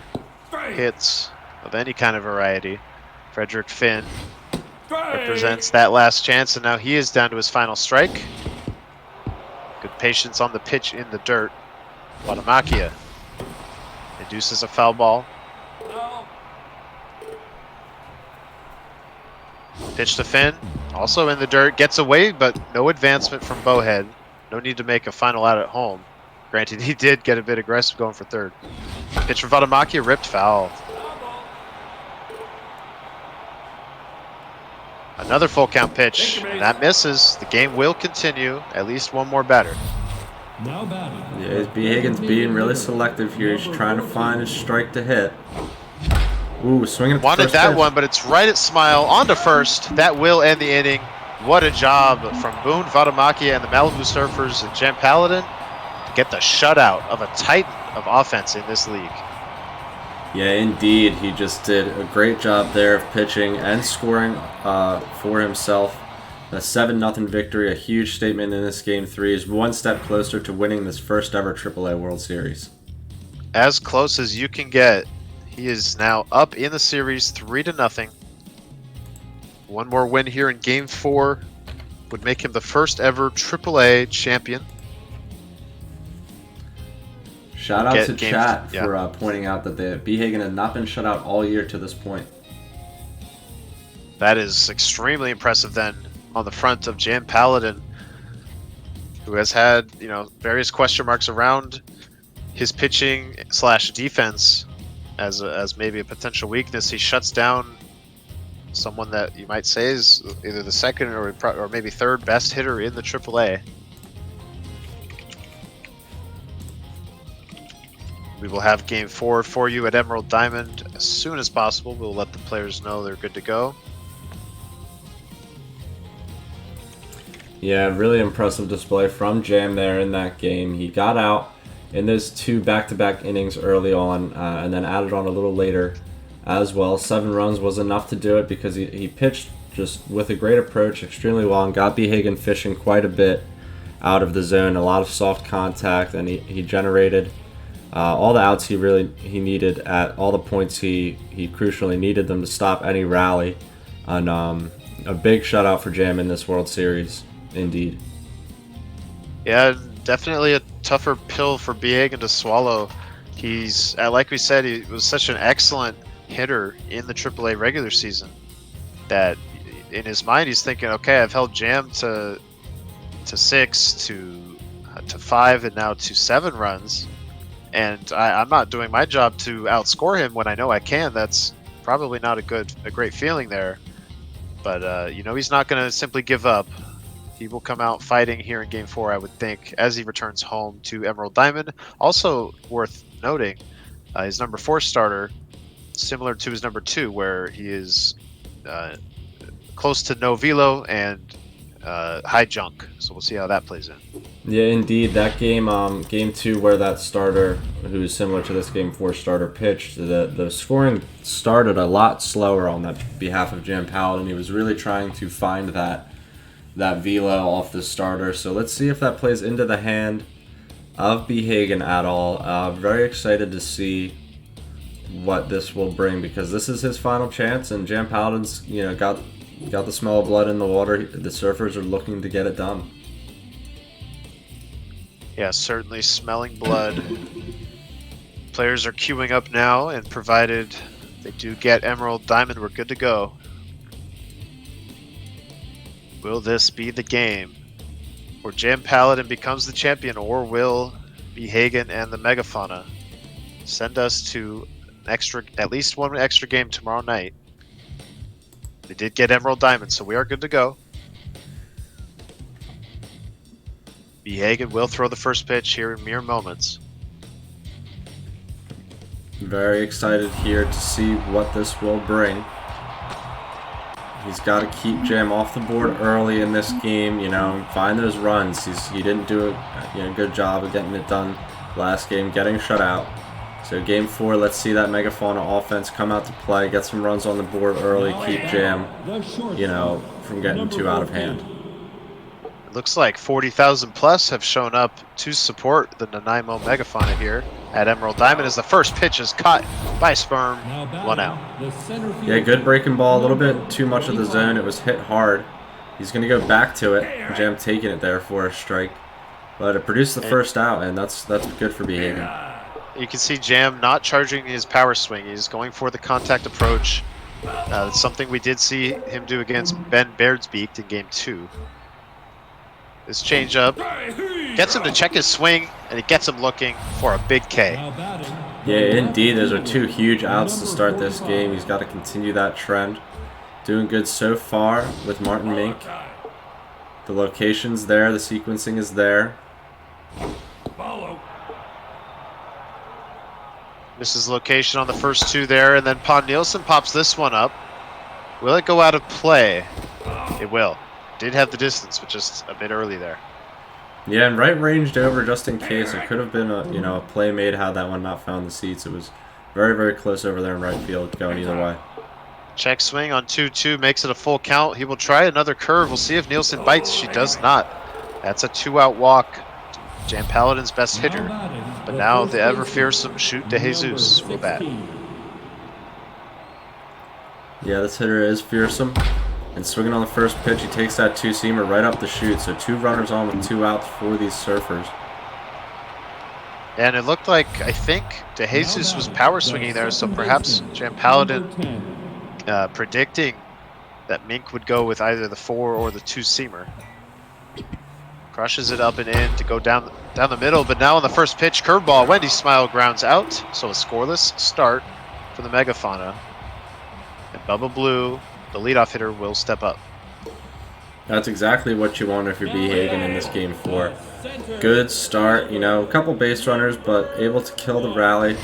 hits of any kind of variety. Frederick Finn Strike. represents that last chance, and now he is down to his final strike. Good patience on the pitch in the dirt. Wadamakia induces a foul ball. Foul. Pitch to Finn, also in the dirt, gets away, but no advancement from Bowhead. No need to make a final out at home. Granted, he did get a bit aggressive going for third. Pitch from Wadamakia, ripped foul. Foul ball. Another full count pitch, and that misses. The game will continue. At least one more batter. Now batting. Yeah, B. Higgins being really selective here. He's trying to find a strike to hit. Ooh, swinging at the Wanted first that pitch. one, but it's right at Smile. On to first. That will end the inning. What a job from Boone, Wadamakia, and the Malibu Surfers and JamPaladin to get the shutout of a titan of offense in this league. Yeah, indeed. He just did a great job there of pitching and scoring for himself. A 7-0 victory, a huge statement in this Game 3. Is one step closer to winning this first ever AAA World Series. As close as you can get. He is now up in the series 3-0. One more win here in Game 4 would make him the first ever AAA champion. Shout out to Game- chat yeah. for pointing out that the B. Hagen had not been shut out all year to this point. That is extremely impressive then on the front of JamPaladin, who has had, various question marks around his pitching / defense as maybe a potential weakness. He shuts down someone that you might say is either the second or maybe third best hitter in the AAA. We will have Game 4 for you at Emerald Diamond as soon as possible. We'll let the players know they're good to go. Yeah, really impressive display from Jam there in that game. He got out in those 2 back-to-back innings early on and then added on a little later as well. 7 runs was enough to do it because he pitched just with a great approach extremely well and got B. Hagen fishing quite a bit out of the zone. A lot of soft contact, and he generated all the outs he needed at all the points he crucially needed them to stop any rally. And a big shutout for Jam in this World Series, indeed. Yeah, definitely a tougher pill for B. Hagen to swallow. He's, like we said, he was such an excellent hitter in the AAA regular season that in his mind he's thinking, okay, I've held Jam to 6, to 5, and now to 7 runs, and I'm not doing my job to outscore him when I know I can. That's probably not a great feeling there. But he's not going to simply give up. He will come out fighting here in Game 4, I would think, as he returns home to Emerald Diamond. Also worth noting, his number 4 starter, similar to his number 2, where he is close to no velo and high junk. So we'll see how that plays in. Yeah, indeed. That game, Game 2, where that starter, who is similar to this Game 4 starter, pitched, the scoring started a lot slower on that behalf of JamPaladin. He was really trying to find that velo off the starter. So let's see if that plays into the hand of B. Hagen at all. Very excited to see what this will bring, because this is his final chance, and JamPaladin's got the smell of blood in the water. The Surfers are looking to get it done. Yeah, certainly smelling blood. Players are queuing up now, and provided they do get Emerald Diamond, we're good to go. Will this be the game where JamPaladin becomes the champion, or will B. Hagen and the Megafauna send us to at least one extra game tomorrow night? They did get Emerald Diamond, so we are good to go. B. Hagen will throw the first pitch here in mere moments. Very excited here to see what this will bring. He's got to keep Jam off the board early in this game, find those runs. He didn't do a good job of getting it done last game, getting shut out. So Game 4, let's see that Megafauna offense come out to play, get some runs on the board early, keep Jam, from getting too out of hand. It looks like 40,000 plus have shown up to support the Nanaimo Megafauna here. at Emerald Diamond as the first pitch is caught by Sperm. Now batting, 1 out. the center fielder, Yeah, good breaking ball. A little bit too much of the zone. It was hit hard. He's going to go back to it. Jam taking it there for a strike. But it produced the first out, and that's good for behaving. You can see Jam not charging his power swing. He's going for the contact approach. It's something we did see him do against Ben Beardsbeak in Game 2. This changeup gets him to check his swing, and it gets him looking for a big K. now batting, Yeah, indeed. Those are 2 huge outs to start this game. He's got to continue that trend. Doing good so far with Martin Mink. The location's there. The sequencing is there. follow. Misses location on the first 2 there, and then Pon Nielsen pops this one up. Will it go out of play? It will. Did have the distance, but just a bit early there. Yeah, and right ranged over just in case. It could have been a play made had that one not found the seats. It was very, very close over there in right field, going either way. Check swing on 2-2 makes it a full count. He will try another curve. We'll see if Nielsen bites. She does not. That's a 2-out walk. JamPaladin's best hitter. But now the ever fearsome Shoot de Jesus will bat. Yeah, this hitter is fearsome. And swinging on the first pitch, he takes that 2-seamer right up the chute. So 2 runners on with 2 outs for these Surfers. And it looked like, I think, de Jesus was power swinging there, so perhaps JamPaladin predicting that Mink would go with either the 4 or the 2-seamer. Crushes it up and in to go down the middle, but now on the first pitch, curveball, Wendy Smile grounds out, so a scoreless start for the Megafauna. And Bubba Blue, the leadoff hitter, will step up. That's exactly what you want if you're B. Hagen in this game 4. Good start, a couple base runners, but able to kill the rally.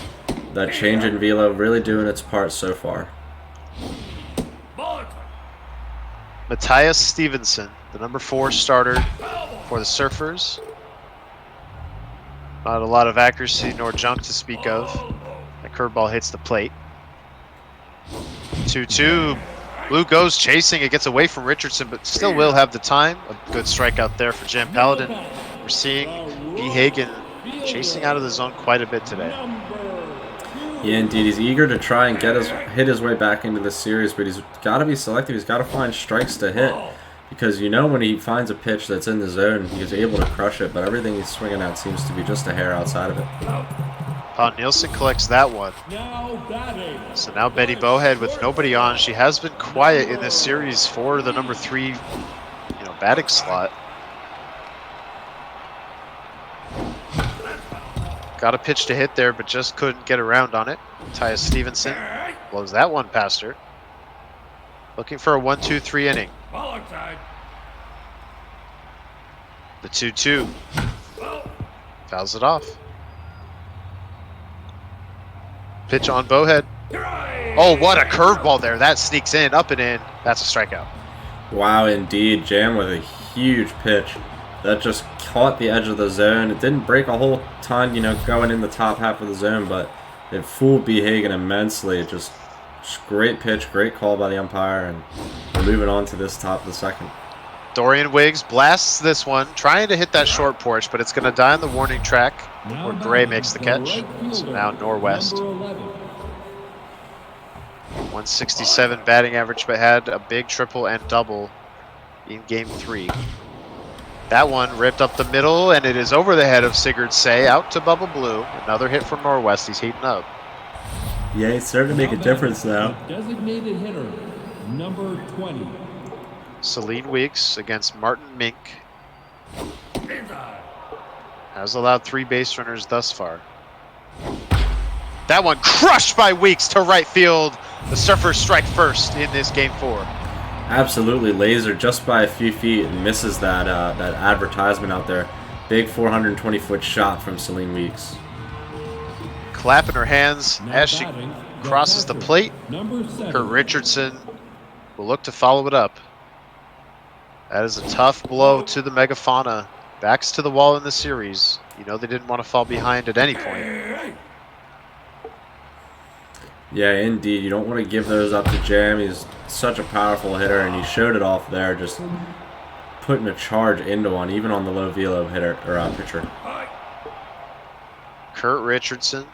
That change in velo really doing its part so far. Matthias Stevenson, the number 4 starter for the Surfers. Not a lot of accuracy nor junk to speak of. The curveball hits the plate. 2-2. Blue goes chasing. It gets away from Richardson, but still will have the time. A good strikeout there for JamPaladin. We're seeing B. Hagen chasing out of the zone quite a bit today. Yeah, indeed. He's eager to try and hit his way back into the series, but he's got to be selective. He's got to find strikes to hit. Because when he finds a pitch that's in the zone, he's able to crush it, but everything he's swinging at seems to be just a hair outside of it. Pon Nielsen collects that one. Now batting, So now Betty Bowhead with nobody on. She has been quiet in this series for the number 3, batting slot. Got a pitch to hit there, but just couldn't get around on it. Matthias Stevenson blows that one past her. Looking for a 1-2-3 inning. follow time. The 2-2. Fouls it off. Pitch on Bowhead. Oh, what a curveball there. That sneaks in, up and in. That's a strikeout. Wow, indeed. Jam with a huge pitch. That just caught the edge of the zone. It didn't break a whole ton, going in the top half of the zone, but it fooled B. Hagen immensely. Just great pitch, great call by the umpire, and we're moving on to this top of the second. Dorian Wiggs blasts this one, trying to hit that short porch, but it's going to die on the warning track where Gray makes the catch. So now Norwest. 167 batting average, but had a big triple and double in Game 3. That one ripped up the middle, and it is over the head of Sigurd Say, out to Bubba Blue. Another hit from Norwest. He's heating up. Yeah, he's starting to make a difference now. Designated hitter, number 20. Celine Weeks against Martin Mink. Has allowed 3 base runners thus far. That one crushed by Weeks to right field. The Surfers strike first in this Game 4. Absolutely laser just by a few feet and misses that advertisement out there. Big 420-foot shot from Celine Weeks. Clapping her hands Now as she batting, crosses the plate. Number 7. Kurt Richardson will look to follow it up. That is a tough blow to the Megafauna. Backs to the wall in the series. They didn't want to fall behind at any point. Yeah, indeed. You don't want to give those up to Jam. He's such a powerful hitter, and he showed it off there, just putting a charge into one, even on the low velo hitter or pitcher. Kurt Richardson.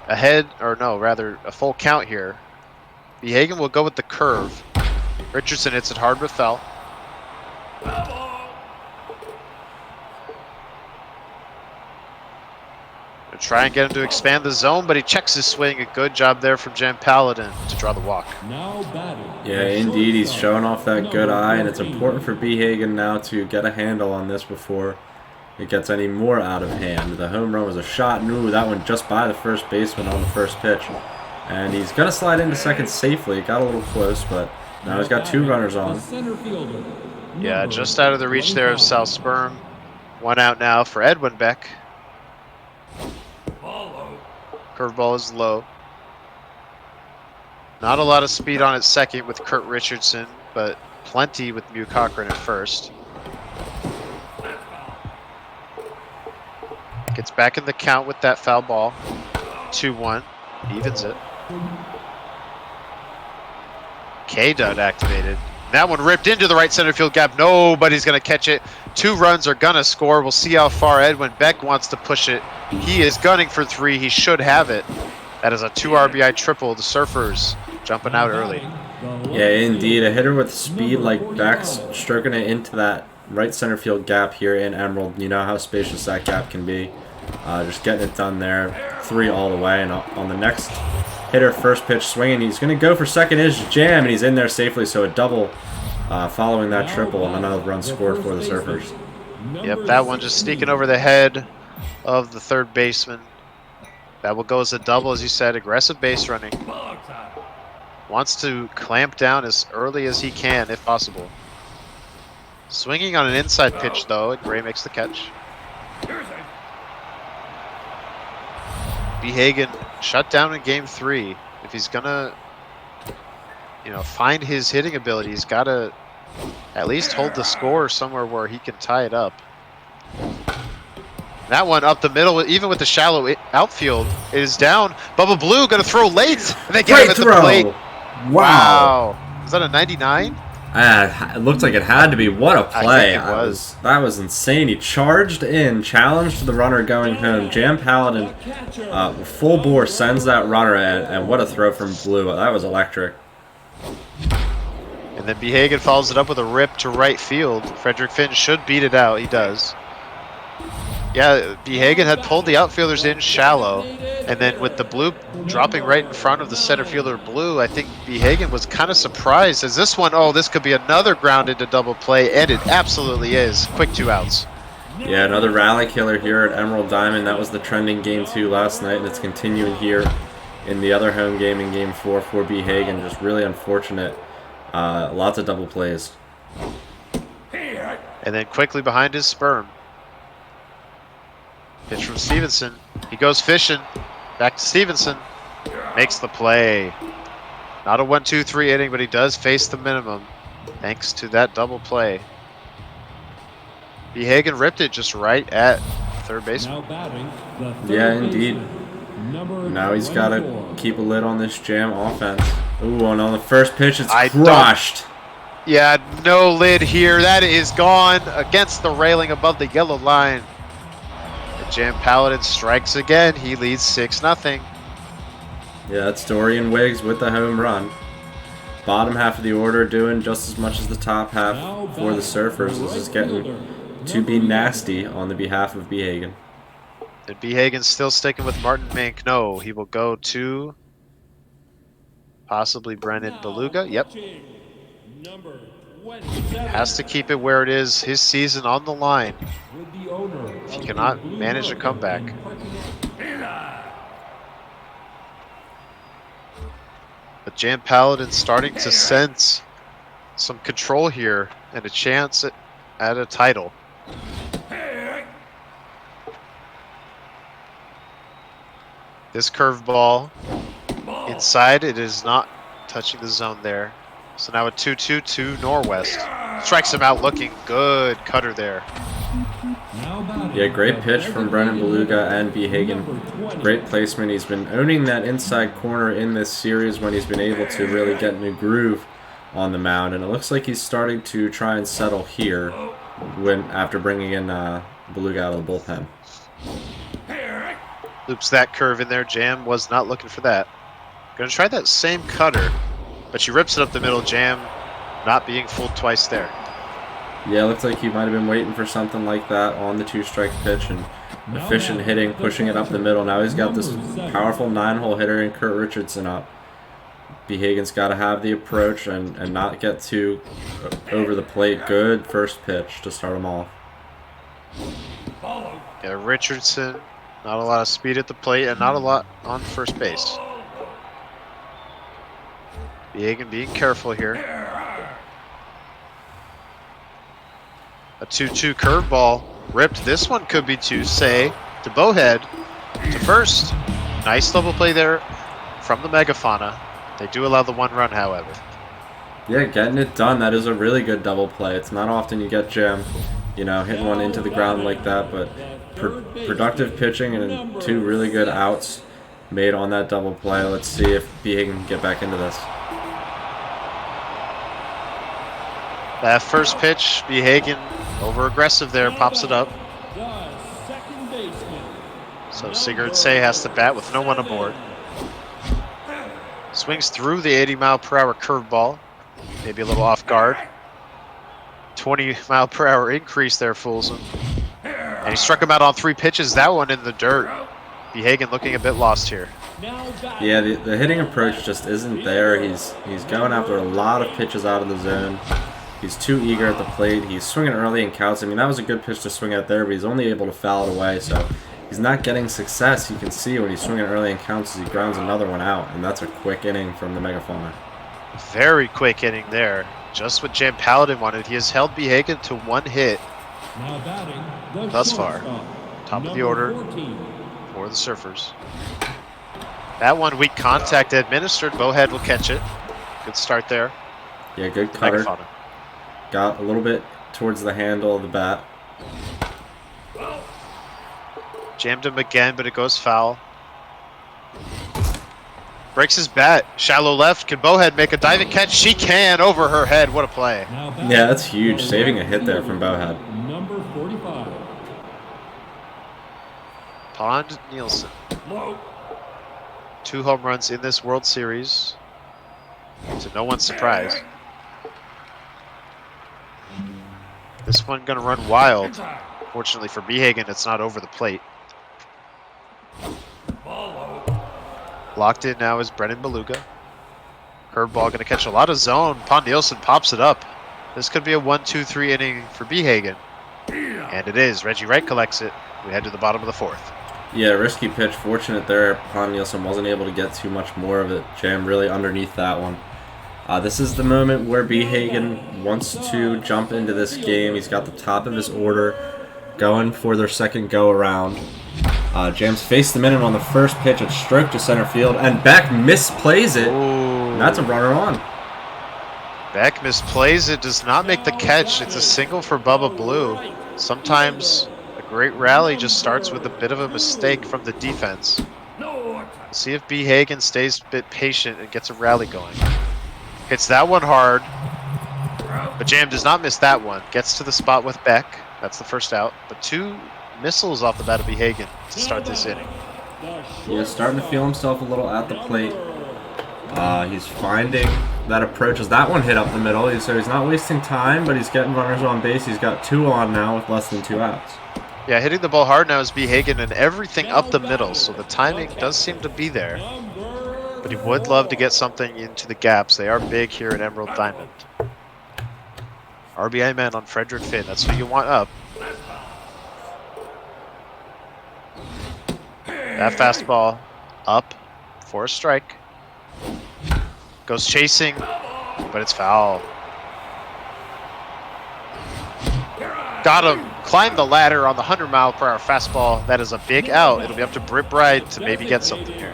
Ahead, or no, rather a full count here. Behagen will go with the curve. Richardson hits it hard but foul. Try and get him to expand the zone, but he checks his swing. A good job there from JamPaladin to draw the walk. Yeah, indeed, he's showing off that good eye, and it's important for Behagen now to get a handle on this before it gets any more out of hand. The home run was a shot, and ooh, that one just by the first baseman on the first pitch. And he's going to slide into second safely. Got a little close, but now he's got 2 runners on. Yeah, just out of the reach there of South Sperm. 1 out now for Edwin Beck. Curveball is low. Not a lot of speed on its second with Kurt Richardson, but plenty with Mew Cochran at first. Gets back in the count with that foul ball. 2-1. Evens it. K-Dud activated. That one ripped into the right center field gap. Nobody's going to catch it. 2 runs are going to score. We'll see how far Edwin Beck wants to push it. He is gunning for 3. He should have it. That is a 2 RBI triple. The Surfers jumping out early. Yeah, indeed. A hitter with speed like Beck's stroking it into that right center field gap here in Emerald. You know how spacious that gap can be. Just getting it done there. 3 all the way. And on the next hitter, first pitch swinging, he's going to go for second is jam, and he's in there safely. So a double following that triple, and another run scored for the Surfers. Yep, that one just sneaking over the head of the third baseman. That will go as a double, as you said. Aggressive base running. Wants to clamp down as early as he can, if possible. Swinging on an inside pitch, though, and Gray makes the catch. Behagen shut down in game 3. If he's gonna, find his hitting ability, he's got to at least hold the score somewhere where he can tie it up. That one up the middle, even with the shallow outfield, it is down. Bubba Blue going to throw late, and they get him at the plate. Wow. Is that a 99? It looked like it had to be. What a play. I think it was. That was insane. He charged in, challenged the runner going home. JamPaladin, full bore, sends that runner in, and what a throw from Blue. That was electric. And then Behagen follows it up with a rip to right field. Frederick Finn should beat it out. He does. Yeah, Behagen had pulled the outfielders in shallow, and then with the Blue dropping right in front of the center fielder Blue, I think Behagen was kind of surprised as this one, this could be another grounded to double play, and it absolutely is. Quick 2 outs. Yeah, another rally killer here at Emerald Diamond. That was the trending game 2 last night, and it's continuing here in the other home game in game 4 for Behagen. Just really unfortunate. Lots of double plays. And then quickly behind his Sperm. Pitch from Stevenson. He goes fishing. Back to Stevenson. Makes the play. Not a 1-2-3 inning, but he does face the minimum thanks to that double play. Behagen ripped it just right at third baseman. Yeah, indeed. Now he's got to keep a lid on this Jam offense. Ooh, and on the first pitch, it's crushed. Yeah, no lid here. That is gone against the railing above the yellow line. JamPaladin strikes again. He leads 6-0. Yeah, that's Dorian Wiggs with the home run. Bottom half of the order doing just as much as the top half for the Surfers. This is getting to be nasty on the behalf of Behagen. And Behagen's still sticking with Martin Mink. No, he will go to possibly Brennan Beluga. Yep. Has to keep it where it is. His season on the line. If he cannot manage a comeback. But JamPaladin starting to sense some control here and a chance at a title. This curveball inside, it is not touching the zone there. So now a 2-2 to Norwest. Strikes him out looking good. Cutter there. Yeah, great pitch from Brennan Beluga and Behagen. Great placement. He's been owning that inside corner in this series when he's been able to really get in a groove on the mound. And it looks like he's starting to try and settle here after bringing in Beluga out of the bullpen. Loops that curve in there. Jam was not looking for that. Gonna try that same cutter, but she rips it up the middle. Jam not being fooled twice there. Yeah, looks like he might have been waiting for something like that on the 2-strike pitch, and efficient hitting, pushing it up the middle. Now he's got this powerful 9-hole hitter in Kurt Richardson up. Behagen's got to have the approach and not get too over the plate. Good first pitch to start him off. Yeah, Richardson, not a lot of speed at the plate and not a lot on first base. Behagen being careful here. A 2-2 curveball ripped. This one could be to say to Bowhead to first. Nice double play there from the Megafauna. They do allow the 1 run, however. Yeah, getting it done. That is a really good double play. It's not often you get Jam, hitting one into the ground like that, but productive pitching and 2 really good outs made on that double play. Let's see if Behagen can get back into this. That first pitch, Behagen over aggressive there, pops it up. So Sigurdsson has to bat with no one aboard. Swings through the 80-mile-per-hour curveball. Maybe a little off guard. 20-mile-per-hour increase there fools him. And he struck him out on 3 pitches. That one in the dirt. Behagen looking a bit lost here. Yeah, the hitting approach just isn't there. He's going after a lot of pitches out of the zone. He's too eager at the plate. He's swinging early in counts. I mean, that was a good pitch to swing at there, but he's only able to foul it away, so he's not getting success. You can see when he's swinging early in counts as he grounds another one out, and that's a quick inning from the Megafauna. Very quick inning there. Just what JamPaladin wanted. He has held Behagen to 1 hit thus far. Top of the order for the Surfers. That one weak contact administered. Bowhead will catch it. Good start there. Yeah, good cutter. Megafauna. Got a little bit towards the handle of the bat. Jammed him again, but it goes foul. Breaks his bat. Shallow left. Can Bowhead make a diving catch? She can over her head. What a play. Yeah, that's huge. Saving a hit there from Bowhead. Number 45. Pond Nielsen. 2 home runs in this World Series. To no one's surprise. This one gonna run wild. Fortunately for Behagen, it's not over the plate. Locked in now is Brennan Beluga. Curveball gonna catch a lot of zone. Pond Nielsen pops it up. This could be a 1-2-3 inning for Behagen. And it is. Reggie Wright collects it. We head to the bottom of the 4th. Yeah, risky pitch. Fortunate there. Pond Nielsen wasn't able to get too much more of it. Jam really underneath that one. This is the moment where Behagen wants to jump into this game. He's got the top of his order going for their second go-around. Jam's faced the minute on the first pitch. It's stroked to center field, and Beck misplays it. Ooh. That's a runner on. Beck misplays it, does not make the catch. It's a single for Bubba Blue. Sometimes a great rally just starts with a bit of a mistake from the defense. Let's see if Behagen stays a bit patient and gets a rally going. Hits that one hard, but Jam does not miss that one. Gets to the spot with Beck. That's the first out. But 2 missiles off the bat of Behagen to start this inning. Yeah, starting to feel himself a little at the plate. He's finding that approaches. That one hit up the middle, so he's not wasting time, but he's getting runners on base. He's got 2 on now with less than 2 outs. Yeah, hitting the ball hard now is Behagen and everything up the middle, so the timing does seem to be there. But he would love to get something into the gaps. They are big here at Emerald Diamond. RBI man on Frederick Finn. That's who you want up. That fastball up for a strike. Goes chasing, but it's foul. Got him. Climbed the ladder on the 100-mile-per-hour fastball. That is a big out. It'll be up to Britt Bride to maybe get something here.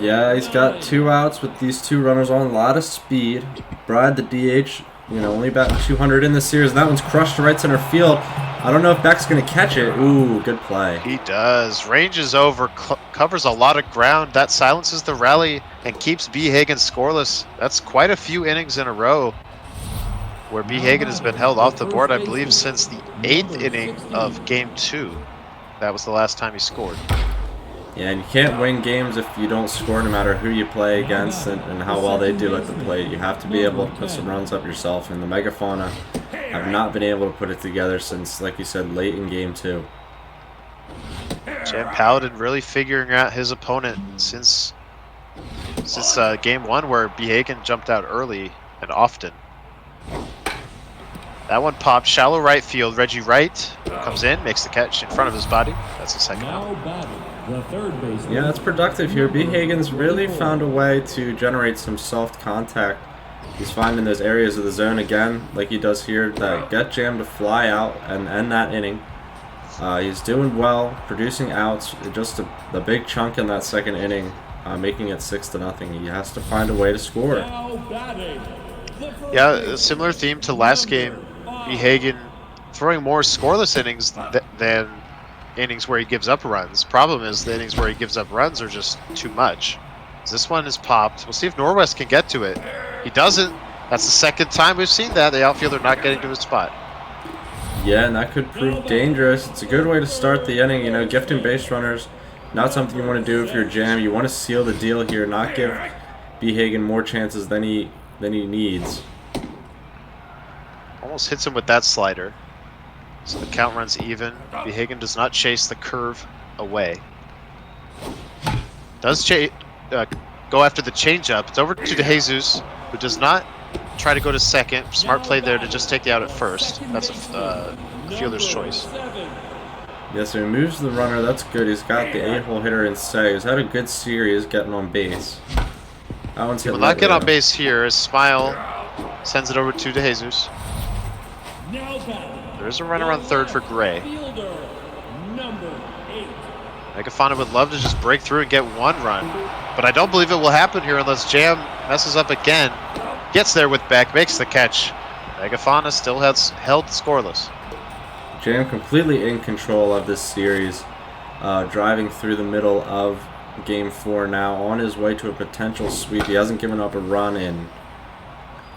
Yeah, he's got 2 outs with these 2 runners on. A lot of speed. Bride, the DH, only batting 200 in this series. That one's crushed to right center field. I don't know if Beck's going to catch it. Ooh, good play. He does. Ranges over, covers a lot of ground. That silences the rally and keeps Behagen scoreless. That's quite a few innings in a row. where B. Hagen has been held off the board, I believe, since the 8th inning of Game 2. That was the last time he scored. Yeah, and you can't win games if you don't score, no matter who you play against and how well they do at the plate. You have to be able to put some runs up yourself, and the Megafauna have not been able to put it together since, like you said, late in Game 2. JamPaladin really figuring out his opponent since Game 1, where B. Hagen jumped out early and often. That one popped, shallow right field. Reggie Wright comes in, makes the catch in front of his body. That's the second out. The third baseman. Yeah, that's productive here. B. Hagen's really found a way to generate some soft contact. He's finding those areas of the zone again, like he does here, that get Jam to fly out and end that inning. He's doing well, producing outs, just a big chunk in that second inning, making it 6-0. He has to find a way to score. Yeah, a similar theme to last game. B. Hagen throwing more scoreless innings than innings where he gives up runs. Problem is the innings where he gives up runs are just too much. This one is popped. We'll see if Norwest can get to it. He doesn't. That's the second time we've seen that. The outfielder not getting to his spot. Yeah, and that could prove dangerous. It's a good way to start the inning. You know, gifting base runners, not something you want to do if you're Jam. You want to seal the deal here, not give B. Hagen more chances than he needs. Almost hits him with that slider. So the count runs even. B. Hagen does not chase the curve away. Does go after the changeup. It's over to DeJesus, who does not try to go to second. Smart play there to just take the out at first. That's a fielder's choice. Yeah, so he moves the runner. That's good. He's got the 8-hole hitter in say. He's had a good series getting on base. That one's He will not get on base here as Smile sends it over to DeJesus. There's a runner on third for Gray. Megafauna would love to just break through and get one run, but I don't believe it will happen here unless Jam messes up again. Gets there with Beck, makes the catch. Megafauna still has held scoreless. Jam completely in control of this series, driving through the middle of Game 4 now, on his way to a potential sweep. He hasn't given up a run in,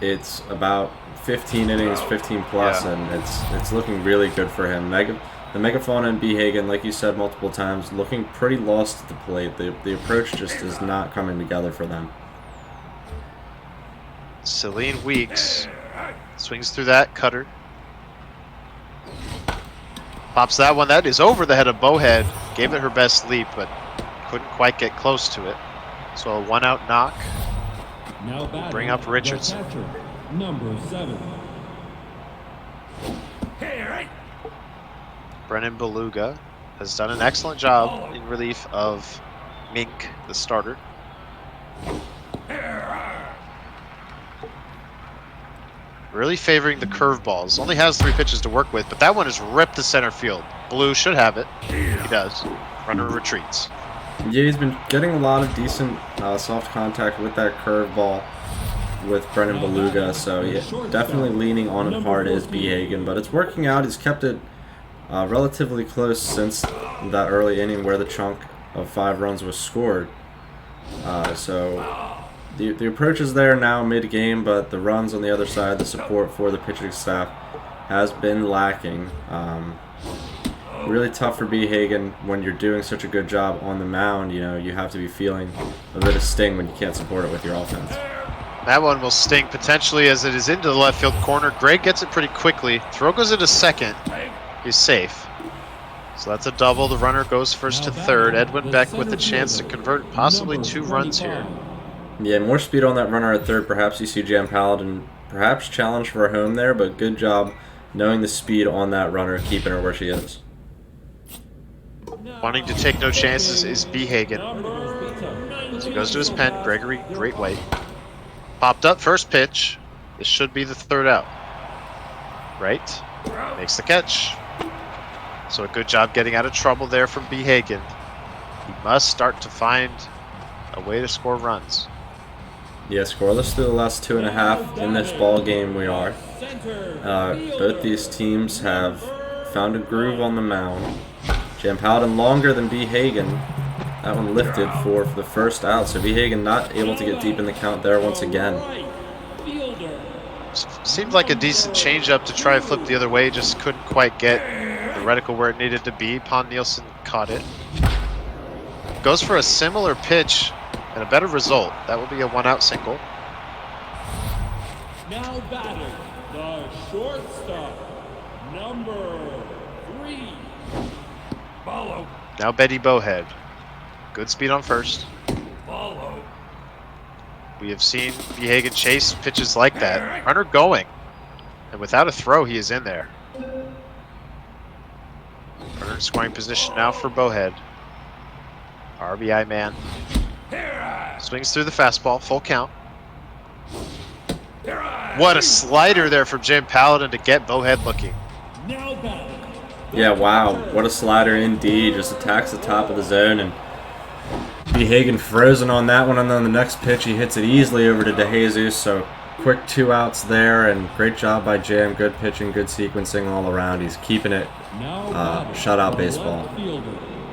it's about 15 innings, 15 plus, and it's looking really good for him. The Megafauna and B. Hagen, like you said multiple times, looking pretty lost at the plate. The approach just is not coming together for them. Celine Weeks swings through that cutter. Pops that one. That is over the head of Bowhead. Gave it her best leap, but couldn't quite get close to it. So a 1-out knock. Now Bring up Richardson. Number 7. Brennan Beluga has done an excellent job in relief of Mink, the starter. Really favoring the curveballs. Only has 3 pitches to work with, but that one is ripped to center field. Blue should have it. He does. Runner retreats. Yeah, he's been getting a lot of decent soft contact with that curveball with Brennan Beluga, so yeah, definitely leaning on it hard is B. Hagen, but it's working out. He's kept it relatively close since that early inning where the chunk of 5 runs was scored. So the approach is there now mid-game, but the runs on the other side, the support for the pitching staff has been lacking. Really tough for B. Hagen when you're doing such a good job on the mound. You know, you have to be feeling a bit of sting when you can't support it with your offense. That one will sting potentially as it is into the left field corner. Greg gets it pretty quickly. Throw goes into second. He's safe. So that's a double. The runner goes first to third. Edwin Beck with a chance to convert possibly 2 runs here. Yeah, more speed on that runner at third. Perhaps you see JamPaladin perhaps challenge for a home there, but good job knowing the speed on that runner, keeping her where she is. Wanting to take no chances is B. Hagen. So he goes to his pen. Gregory Great White. Popped up first pitch. This should be the 3rd out. Right. Makes the catch. So a good job getting out of trouble there from B. Hagen. He must start to find a way to score runs. Yeah, scoreless through the last 2.5 in this ball game we are. Both these teams have found a groove on the mound. JamPaladin longer than B. Hagen. That one lifted for the first out, so B. Hagen not able to get deep in the count there once again. Seemed like a decent changeup to try and flip the other way. Just couldn't quite get the reticle where it needed to be. Pon Nielsen caught it. Goes for a similar pitch and a better result. That will be a 1-out single. Now batting the shortstop, number 3. Follow. Now Betty Bowhead. Good speed on first. Follow. We have seen Behagen chase pitches like that. Runner going. And without a throw, he is in there. Runner in scoring position now for Bowhead. RBI man. Swings through the fastball. Full count. What a slider there from JamPaladin to get Bowhead looking. Now batting. Yeah, wow. What a slider indeed. Just attacks the top of the zone, and Behagen frozen on that one, and then the next pitch he hits it easily over to DeJesus. So quick 2 outs there, and great job by Jam. Good pitching, good sequencing all around. He's keeping it shutout baseball.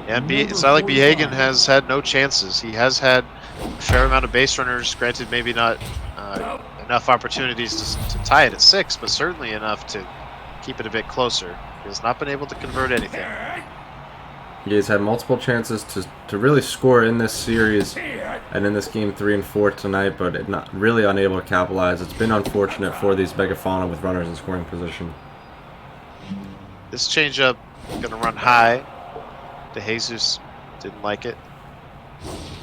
And it's not like Behagen has had no chances. He has had a fair amount of base runners. Granted, maybe not enough opportunities to tie it at 6, but certainly enough to keep it a bit closer. He has not been able to convert anything. He's had multiple chances to really score in this series and in this game 3 and 4 tonight, but not really unable to capitalize. It's been unfortunate for these Megafauna with runners in scoring position. This changeup going to run high. DeJesus didn't like it.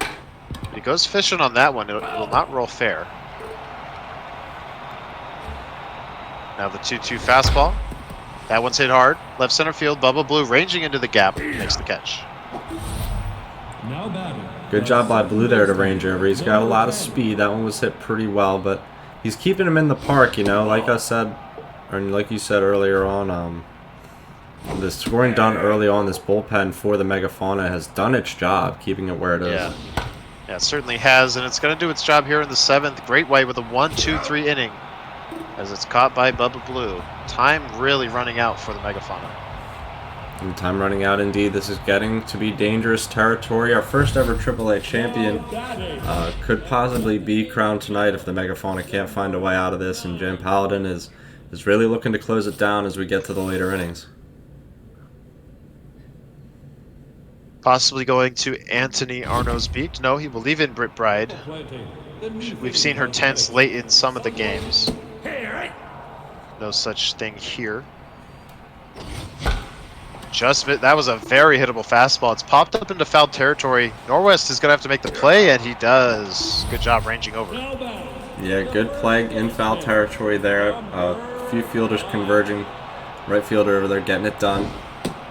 But he goes fishing on that one. It will not roll fair. Now the 2-2 fastball. That one's hit hard. Left center field. Bubba Blue ranging into the gap. Makes the catch. Now batting. Good job by Blue there to range over. He's got a lot of speed. That one was hit pretty well, but he's keeping him in the park, you know, like I said, or like you said earlier on. The scoring done early on, this bullpen for the Megafauna has done its job, keeping it where it is. Yeah, it certainly has, and it's going to do its job here in the 7th. Great White with a 1-2-3 inning as it's caught by Bubba Blue. Time really running out for the Megafauna. And time running out indeed. This is getting to be dangerous territory. Our first ever AAA champion could possibly be crowned tonight if the Megafauna can't find a way out of this, and JamPaladin is really looking to close it down as we get to the later innings. Possibly going to Anthony Arno's beat. No, he will leave in Britt Bride. We've seen her tense late in some of the games. No such thing here. That was a very hittable fastball. It's popped up into foul territory. Norwest is going to have to make the play, and he does. Good job ranging over. Yeah, good play in foul territory there. A few fielders converging. Right fielder over there getting it done.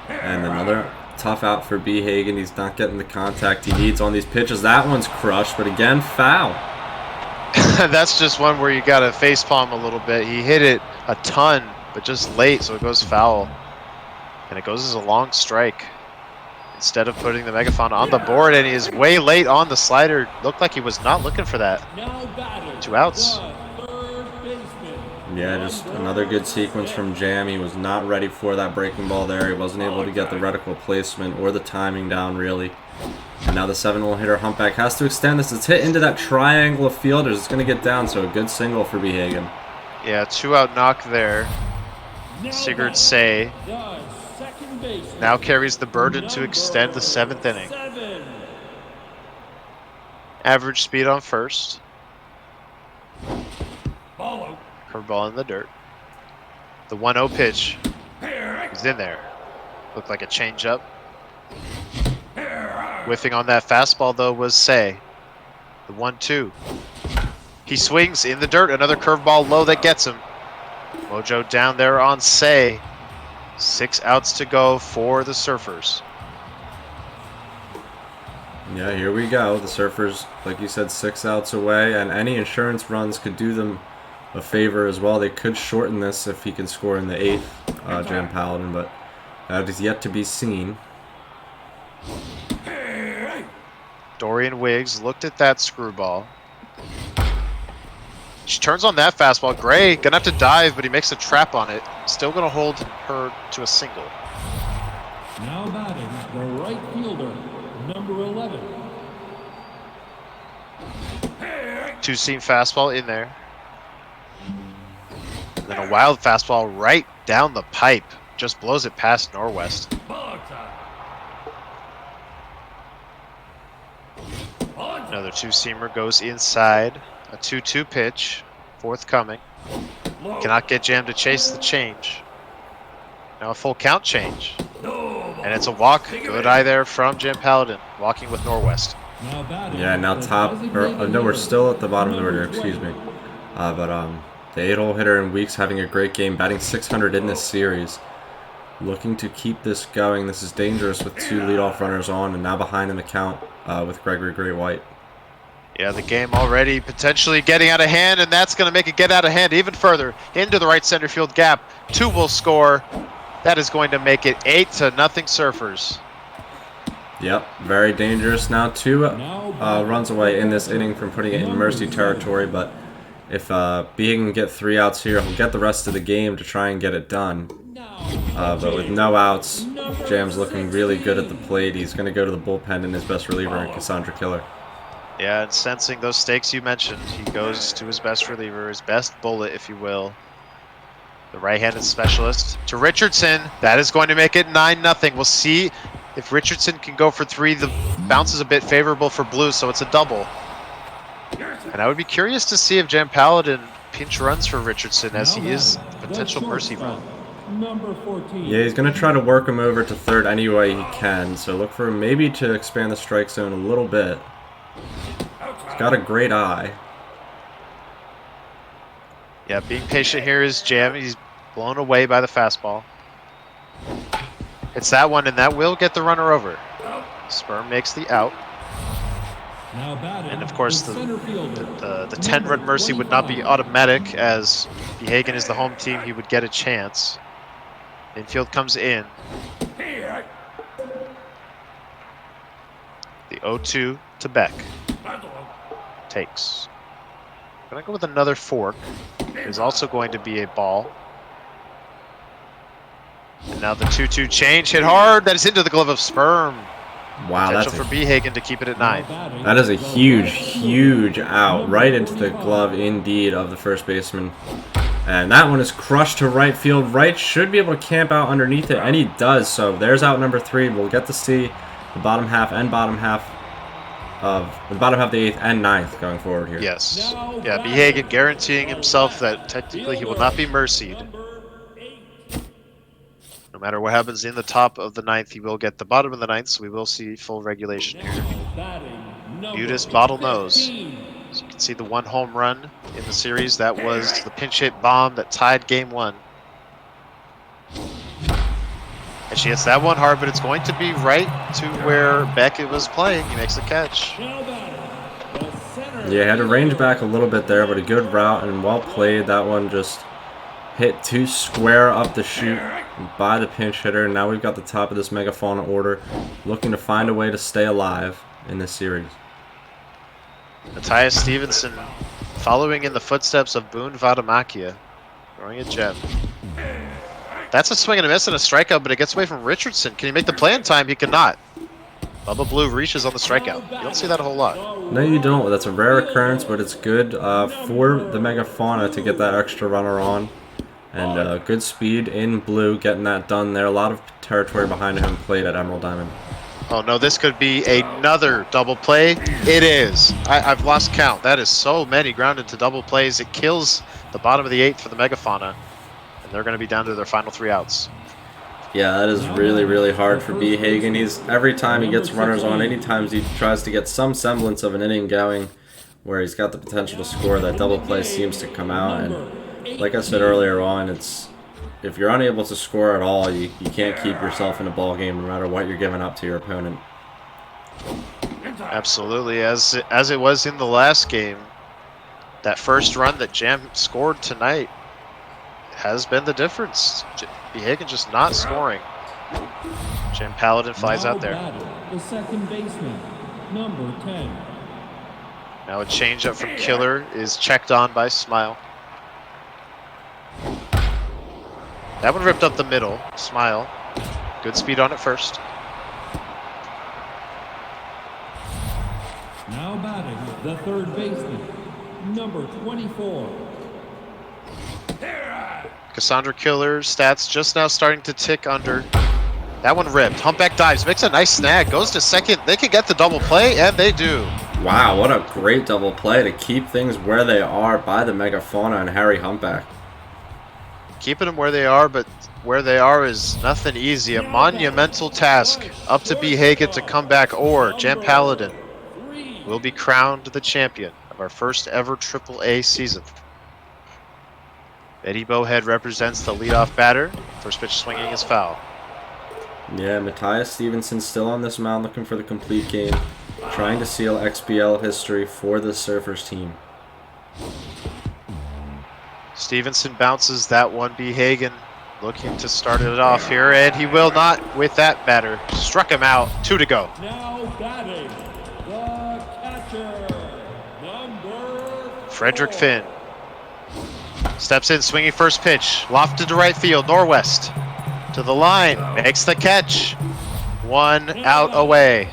And another tough out for Behagen. He's not getting the contact he needs on these pitches. That one's crushed, but again, foul. That's just one where you got to facepalm a little bit. He hit it a ton, but just late, so it goes foul. And it goes as a long strike instead of putting the Megafauna on the board, and he is way late on the slider. Looked like he was not looking for that. 2 outs. Yeah, just another good sequence from Jam. He was not ready for that breaking ball there. He wasn't able to get the reticle placement or the timing down, really. And now the 7-hole hitter Humpback has to extend this. It's hit into that triangle of fielders. It's going to get down, so a good single for Behagen. Yeah, 2-out knock there. Sigurd Say now carries the burden to extend the 7th inning. Average speed on first. Curveball in the dirt. The 1-0 pitch is in there. Looked like a changeup. Whiffing on that fastball, though, was Say. The 1-2. He swings in the dirt. Another curveball low that gets him. Mojo down there on Say. 6 outs to go for the Surfers. Yeah, here we go. The Surfers, like you said, 6 outs away, and any insurance runs could do them a favor as well. They could shorten this if he can score in the 8th, JamPaladin, but that is yet to be seen. Dorian Wiggs looked at that screwball. She turns on that fastball. Gray gonna have to dive, but he makes a trap on it. Still gonna hold her to a single. Now batting the right fielder, number 11. 2-seam fastball in there. Then a wild fastball right down the pipe. Just blows it past Norwest. Another two-seamer goes inside. A 2-2 pitch. Forthcoming. Cannot get Jam to chase the change. Now a full count change. And it's a walk. Good eye there from JamPaladin. Walking with Norwest. Yeah, now no, we're still at the bottom of the order, excuse me. But the 8-hole hitter in Weeks having a great game, batting 600 in this series. Looking to keep this going. This is dangerous with 2 leadoff runners on and now behind in the count with Gregory Great White. Yeah, the game already potentially getting out of hand, and that's going to make it get out of hand even further into the right center field gap. 2 will score. That is going to make it 8-0 Surfers. Yep, very dangerous now. 2 runs away in this inning from putting it in mercy territory, but if B can get 3 outs here, he'll get the rest of the game to try and get it done. But with no outs, Jam's looking really good at the plate. He's going to go to the bullpen in his best reliever, in Cassandra Killer. Yeah, and sensing those stakes you mentioned, he goes to his best reliever, his best bullet, if you will. The right-handed specialist to Richardson. That is going to make it 9-0. We'll see if Richardson can go for 3. The bounce is a bit favorable for Blue, so it's a double. And I would be curious to see if JamPaladin pinch runs for Richardson, as he is a potential mercy run. Yeah, he's going to try to work him over to third any way he can, so look for him maybe to expand the strike zone a little bit. He's got a great eye. Yeah, being patient here is Jam. He's blown away by the fastball. It's that one, and that will get the runner over. Sperm makes the out. And of course, the 10-run mercy would not be automatic, as Behagen is the home team. He would get a chance. Infield comes in. The 0-2 to Beck. Takes. Gonna go with another fork. There's also going to be a ball. And now the 2-2 change hit hard. That is into the glove of Sperm. Wow, potential for Behagen to keep it at 9. That is a huge, huge out right into the glove, indeed, of the first baseman. And that one is crushed to right field. Right should be able to camp out underneath it, and he does. So there's out number 3. We'll get to see the bottom half of the 8th and 9th going forward here. Yes. Yeah, Behagen guaranteeing himself that technically he will not be mercied. No matter what happens in the top of the 9th, he will get the bottom of the 9th, so we will see full regulation here. Udis bottlenose. So you can see the 1 home run in the series. That was the pinch hit bomb that tied game 1. And she hits that one hard, but it's going to be right to where Beckett was playing. He makes the catch. Yeah, had to range back a little bit there, but a good route and well played. That one just hit 2 square up the chute by the pinch hitter. Now we've got the top of this megafauna order looking to find a way to stay alive in this series. Matthias Stevenson following in the footsteps of Boone Vadamakia, throwing a gem. That's a swing and a miss and a strikeout, but it gets away from Richardson. Can he make the play in time? He cannot. Bubba Blue reaches on the strikeout. You don't see that a whole lot. No, you don't. That's a rare occurrence, but it's good for the megafauna to get that extra runner on. And good speed in Blue, getting that done there. A lot of territory behind him played at Emerald Diamond. Oh no, this could be another double play. It is. I've lost count. That is so many grounded to double plays. It kills the bottom of the 8th for the megafauna. And they're going to be down to their final 3 outs. Yeah, that is really, really hard for Behagen. Every time he gets runners on, anytime he tries to get some semblance of an inning going where he's got the potential to score, that double play seems to come out. And like I said earlier on, if you're unable to score at all, you can't keep yourself in a ball game no matter what you're giving up to your opponent. Absolutely, as it was in the last game, that first run that Jam scored tonight has been the difference. Behagen just not scoring. JamPaladin flies out there. The second baseman, number 10. Now a changeup from Killer is checked on by Smile. That one ripped up the middle. Smile. Good speed on it first. Now batting the third baseman, number 24. Cassandra Killer stats just now starting to tick under. That one ripped. Humpback dives, makes a nice snag, goes to second. They can get the double play, and they do. Wow, what a great double play to keep things where they are by the Megafauna and Harry Humpback. Keeping them where they are, but where they are is nothing easy. A monumental task up to B. Hagen to come back, or JamPaladin will be crowned the champion of our first ever AAA season. Eddie Bowhead represents the leadoff batter. First pitch swinging is foul. Yeah, Matthias Stevenson still on this mound looking for the complete game, trying to seal XBL history for the Surfers team. Stevenson bounces that one. B. Hagen looking to start it off here, and he will not with that batter. Struck him out. 2 to go. Now batting, the catcher, number 4. Frederick Finn steps in, swinging first pitch. Lofted to right field, Norwest. To the line, makes the catch. 1 out away.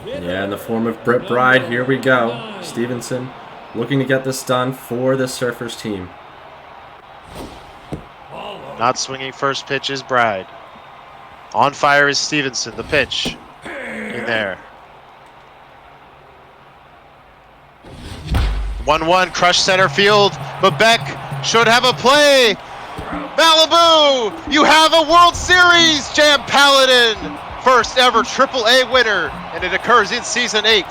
Yeah, in the form of Britt Bride, here we go. Stevenson looking to get this done for the Surfers team. Not swinging first pitch is Bride. On fire is Stevenson. The pitch in there. 1-1, crush center field, but Beck should have a play. Malibu, you have a World Series, JamPaladin. First ever AAA winner, and it occurs in Season 8.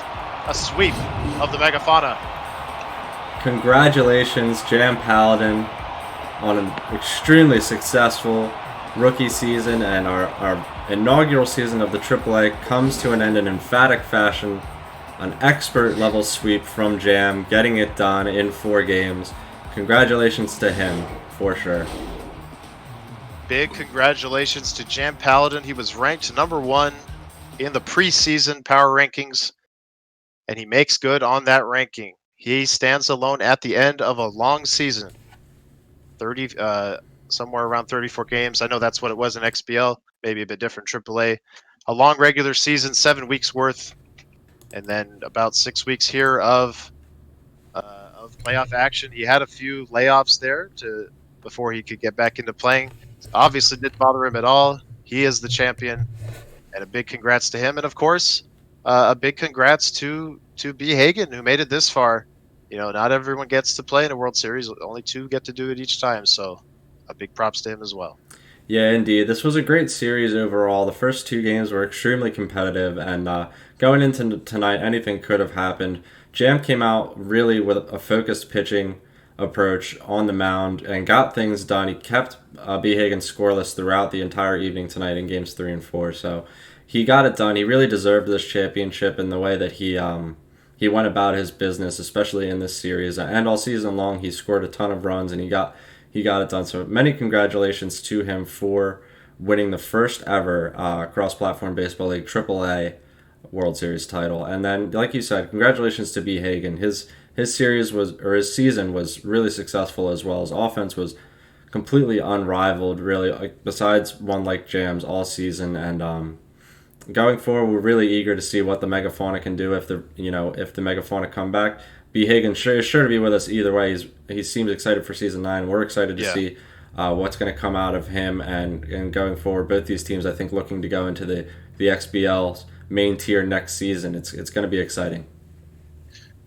A sweep of the Megafauna. Congratulations, JamPaladin, on an extremely successful rookie season, and our inaugural season of the AAA comes to an end in emphatic fashion. An expert level sweep from Jam, getting it done in 4 games. Congratulations to him, for sure. Big congratulations to JamPaladin. He was ranked number 1 in the preseason power rankings, and he makes good on that ranking. He stands alone at the end of a long season. Somewhere around 34 games. I know that's what it was in XBL, maybe a bit different AAA. A long regular season, 7 weeks worth, and then about 6 weeks here of playoff action. He had a few layoffs there before he could get back into playing. Obviously didn't bother him at all. He is the champion, and a big congrats to him. And of course, a big congrats to B. Hagen, who made it this far. You know, not everyone gets to play in a World Series. Only 2 get to do it each time. So a big props to him as well. Yeah, indeed. This was a great series overall. The first 2 games were extremely competitive, and going into tonight, anything could have happened. Jam came out really with a focused pitching approach on the mound and got things done. He kept B. Hagen scoreless throughout the entire evening tonight in games 3 and 4. So he got it done. He really deserved this championship in the way that he went about his business, especially in this series. And all season long, he scored a ton of runs, and he got it done. So many congratulations to him for winning the first ever cross-platform baseball league AAA World Series title. And then, like you said, congratulations to B. Hagen. His season was really successful as well. His offense was completely unrivaled, really, besides one like Jam's all season. And going forward, we're really eager to see what the Megafauna can do if the Megafauna come back. B. Hagen is sure to be with us either way. He seems excited for Season 9. We're excited to see what's going to come out of him. And going forward, both these teams, I think, looking to go into the XBL's main tier next season. It's going to be exciting.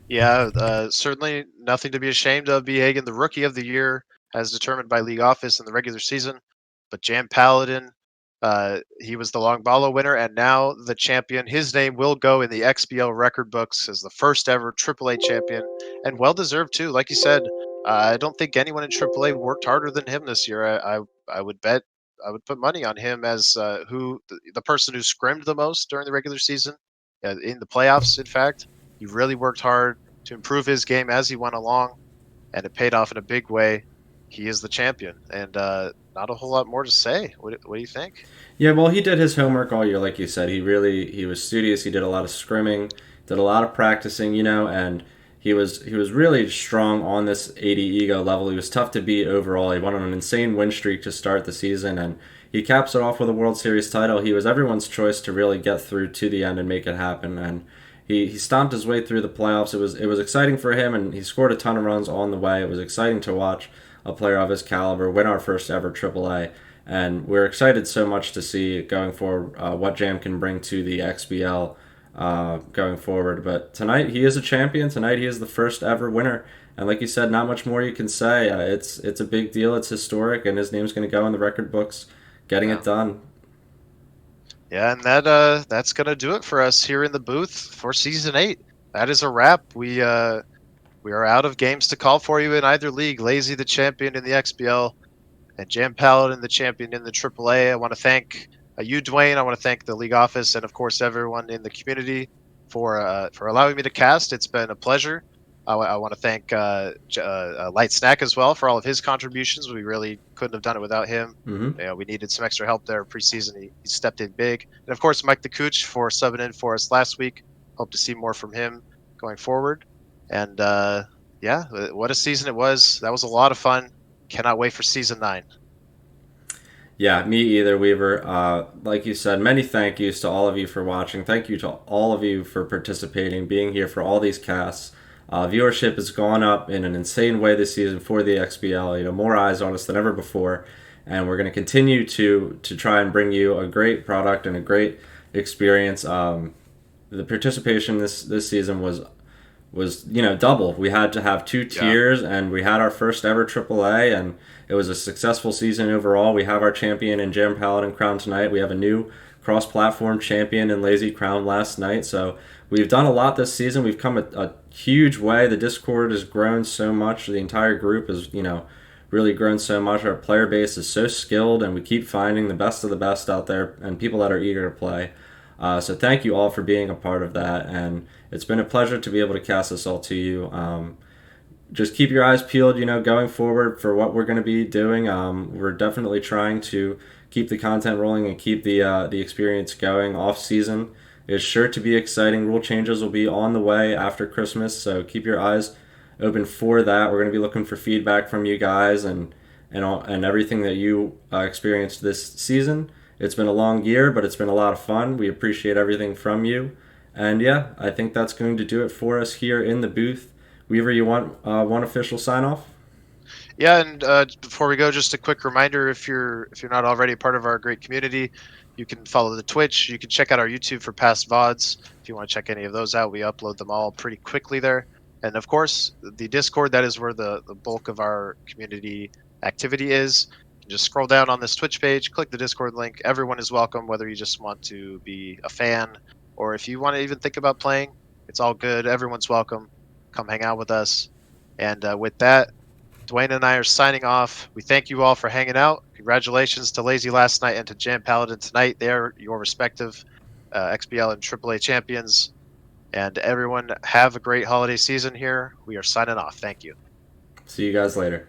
Yeah, certainly nothing to be ashamed of. B. Hagen, the Rookie of the Year, as determined by league office in the regular season. But JamPaladin, he was the long ball winner, and now the champion. His name will go in the XBL record books as the first ever AAA champion, and well deserved too. Like you said, I don't think anyone in AAA worked harder than him this year. I would bet, I would put money on him as the person who scrimmed the most during the regular season, in the playoffs. In fact, he really worked hard to improve his game as he went along, and it paid off in a big way. He is the champion, and not a whole lot more to say. What do you think? Yeah, well, he did his homework all year, like you said. He was studious. He did a lot of scrimming, did a lot of practicing, and he was really strong on this 80 ego level. He was tough to beat overall. He went on an insane win streak to start the season, and he caps it off with a World Series title. He was everyone's choice to really get through to the end and make it happen, and he stomped his way through the playoffs. It was exciting for him, and he scored a ton of runs on the way. It was exciting to watch. a player of his caliber win our first ever AAA. And we're excited so much to see going forward what Jam can bring to the XBL going forward. But tonight he is a champion. Tonight he is the first ever winner. And like you said, not much more you can say. It's a big deal. It's historic, and his name's going to go in the record books. Getting it done. Yeah, and that's gonna do it for us here in the booth for season 8. That is a wrap. We are out of games to call for you in either league. Lazy the champion in the XBL, and JamPaladin the champion in the AAA. I want to thank you, Dwayne. I want to thank the league office, and of course everyone in the community for allowing me to cast. It's been a pleasure. I want to thank Light Snack as well for all of his contributions. We really couldn't have done it without him. We needed some extra help there preseason. He stepped in big. And of course, Mike the Cooch for subbing in for us last week. Hope to see more from him going forward. And yeah, what a season it was. That was a lot of fun. Cannot wait for season 9. Yeah, me either, Weaver. Like you said, many thank yous to all of you for watching. Thank you to all of you for participating, being here for all these casts. Viewership has gone up in an insane way this season for the XBL. More eyes on us than ever before, and we're going to continue to try and bring you a great product and a great experience. The participation this season was double. We had to have 2 tiers, and we had our first ever AAA, and it was a successful season overall. We have our champion in JamPaladin crowned tonight. We have a new cross-platform champion in Lazy crowned last night. So we've done a lot this season. We've come a huge way. The Discord has grown so much. The entire group has really grown so much. Our player base is so skilled, and we keep finding the best of the best out there and people that are eager to play. So thank you all for being a part of that, and it's been a pleasure to be able to cast this all to you. Just keep your eyes peeled, going forward for what we're going to be doing. We're definitely trying to keep the content rolling and keep the experience going. Off season is sure to be exciting. Rule changes will be on the way after Christmas, so keep your eyes open for that. We're going to be looking for feedback from you guys and everything that you experienced this season. It's been a long year, but it's been a lot of fun. We appreciate everything from you. And yeah, I think that's going to do it for us here in the booth. Weaver, you want one official sign-off? Yeah, and before we go, just a quick reminder: if you're not already a part of our great community, you can follow the Twitch. You can check out our YouTube for past VODs. If you want to check any of those out, we upload them all pretty quickly there. And of course, the Discord, that is where the bulk of our community activity is. You can just scroll down on this Twitch page, click the Discord link. Everyone is welcome, whether you just want to be a fan or if you want to even think about playing. It's all good. Everyone's welcome. Come hang out with us. And with that, Dwayne and I are signing off. We thank you all for hanging out. Congratulations to Lazy last night and to JamPaladin tonight. They're your respective XBL and AAA champions. And everyone have a great holiday season here. We are signing off. Thank you. See you guys later.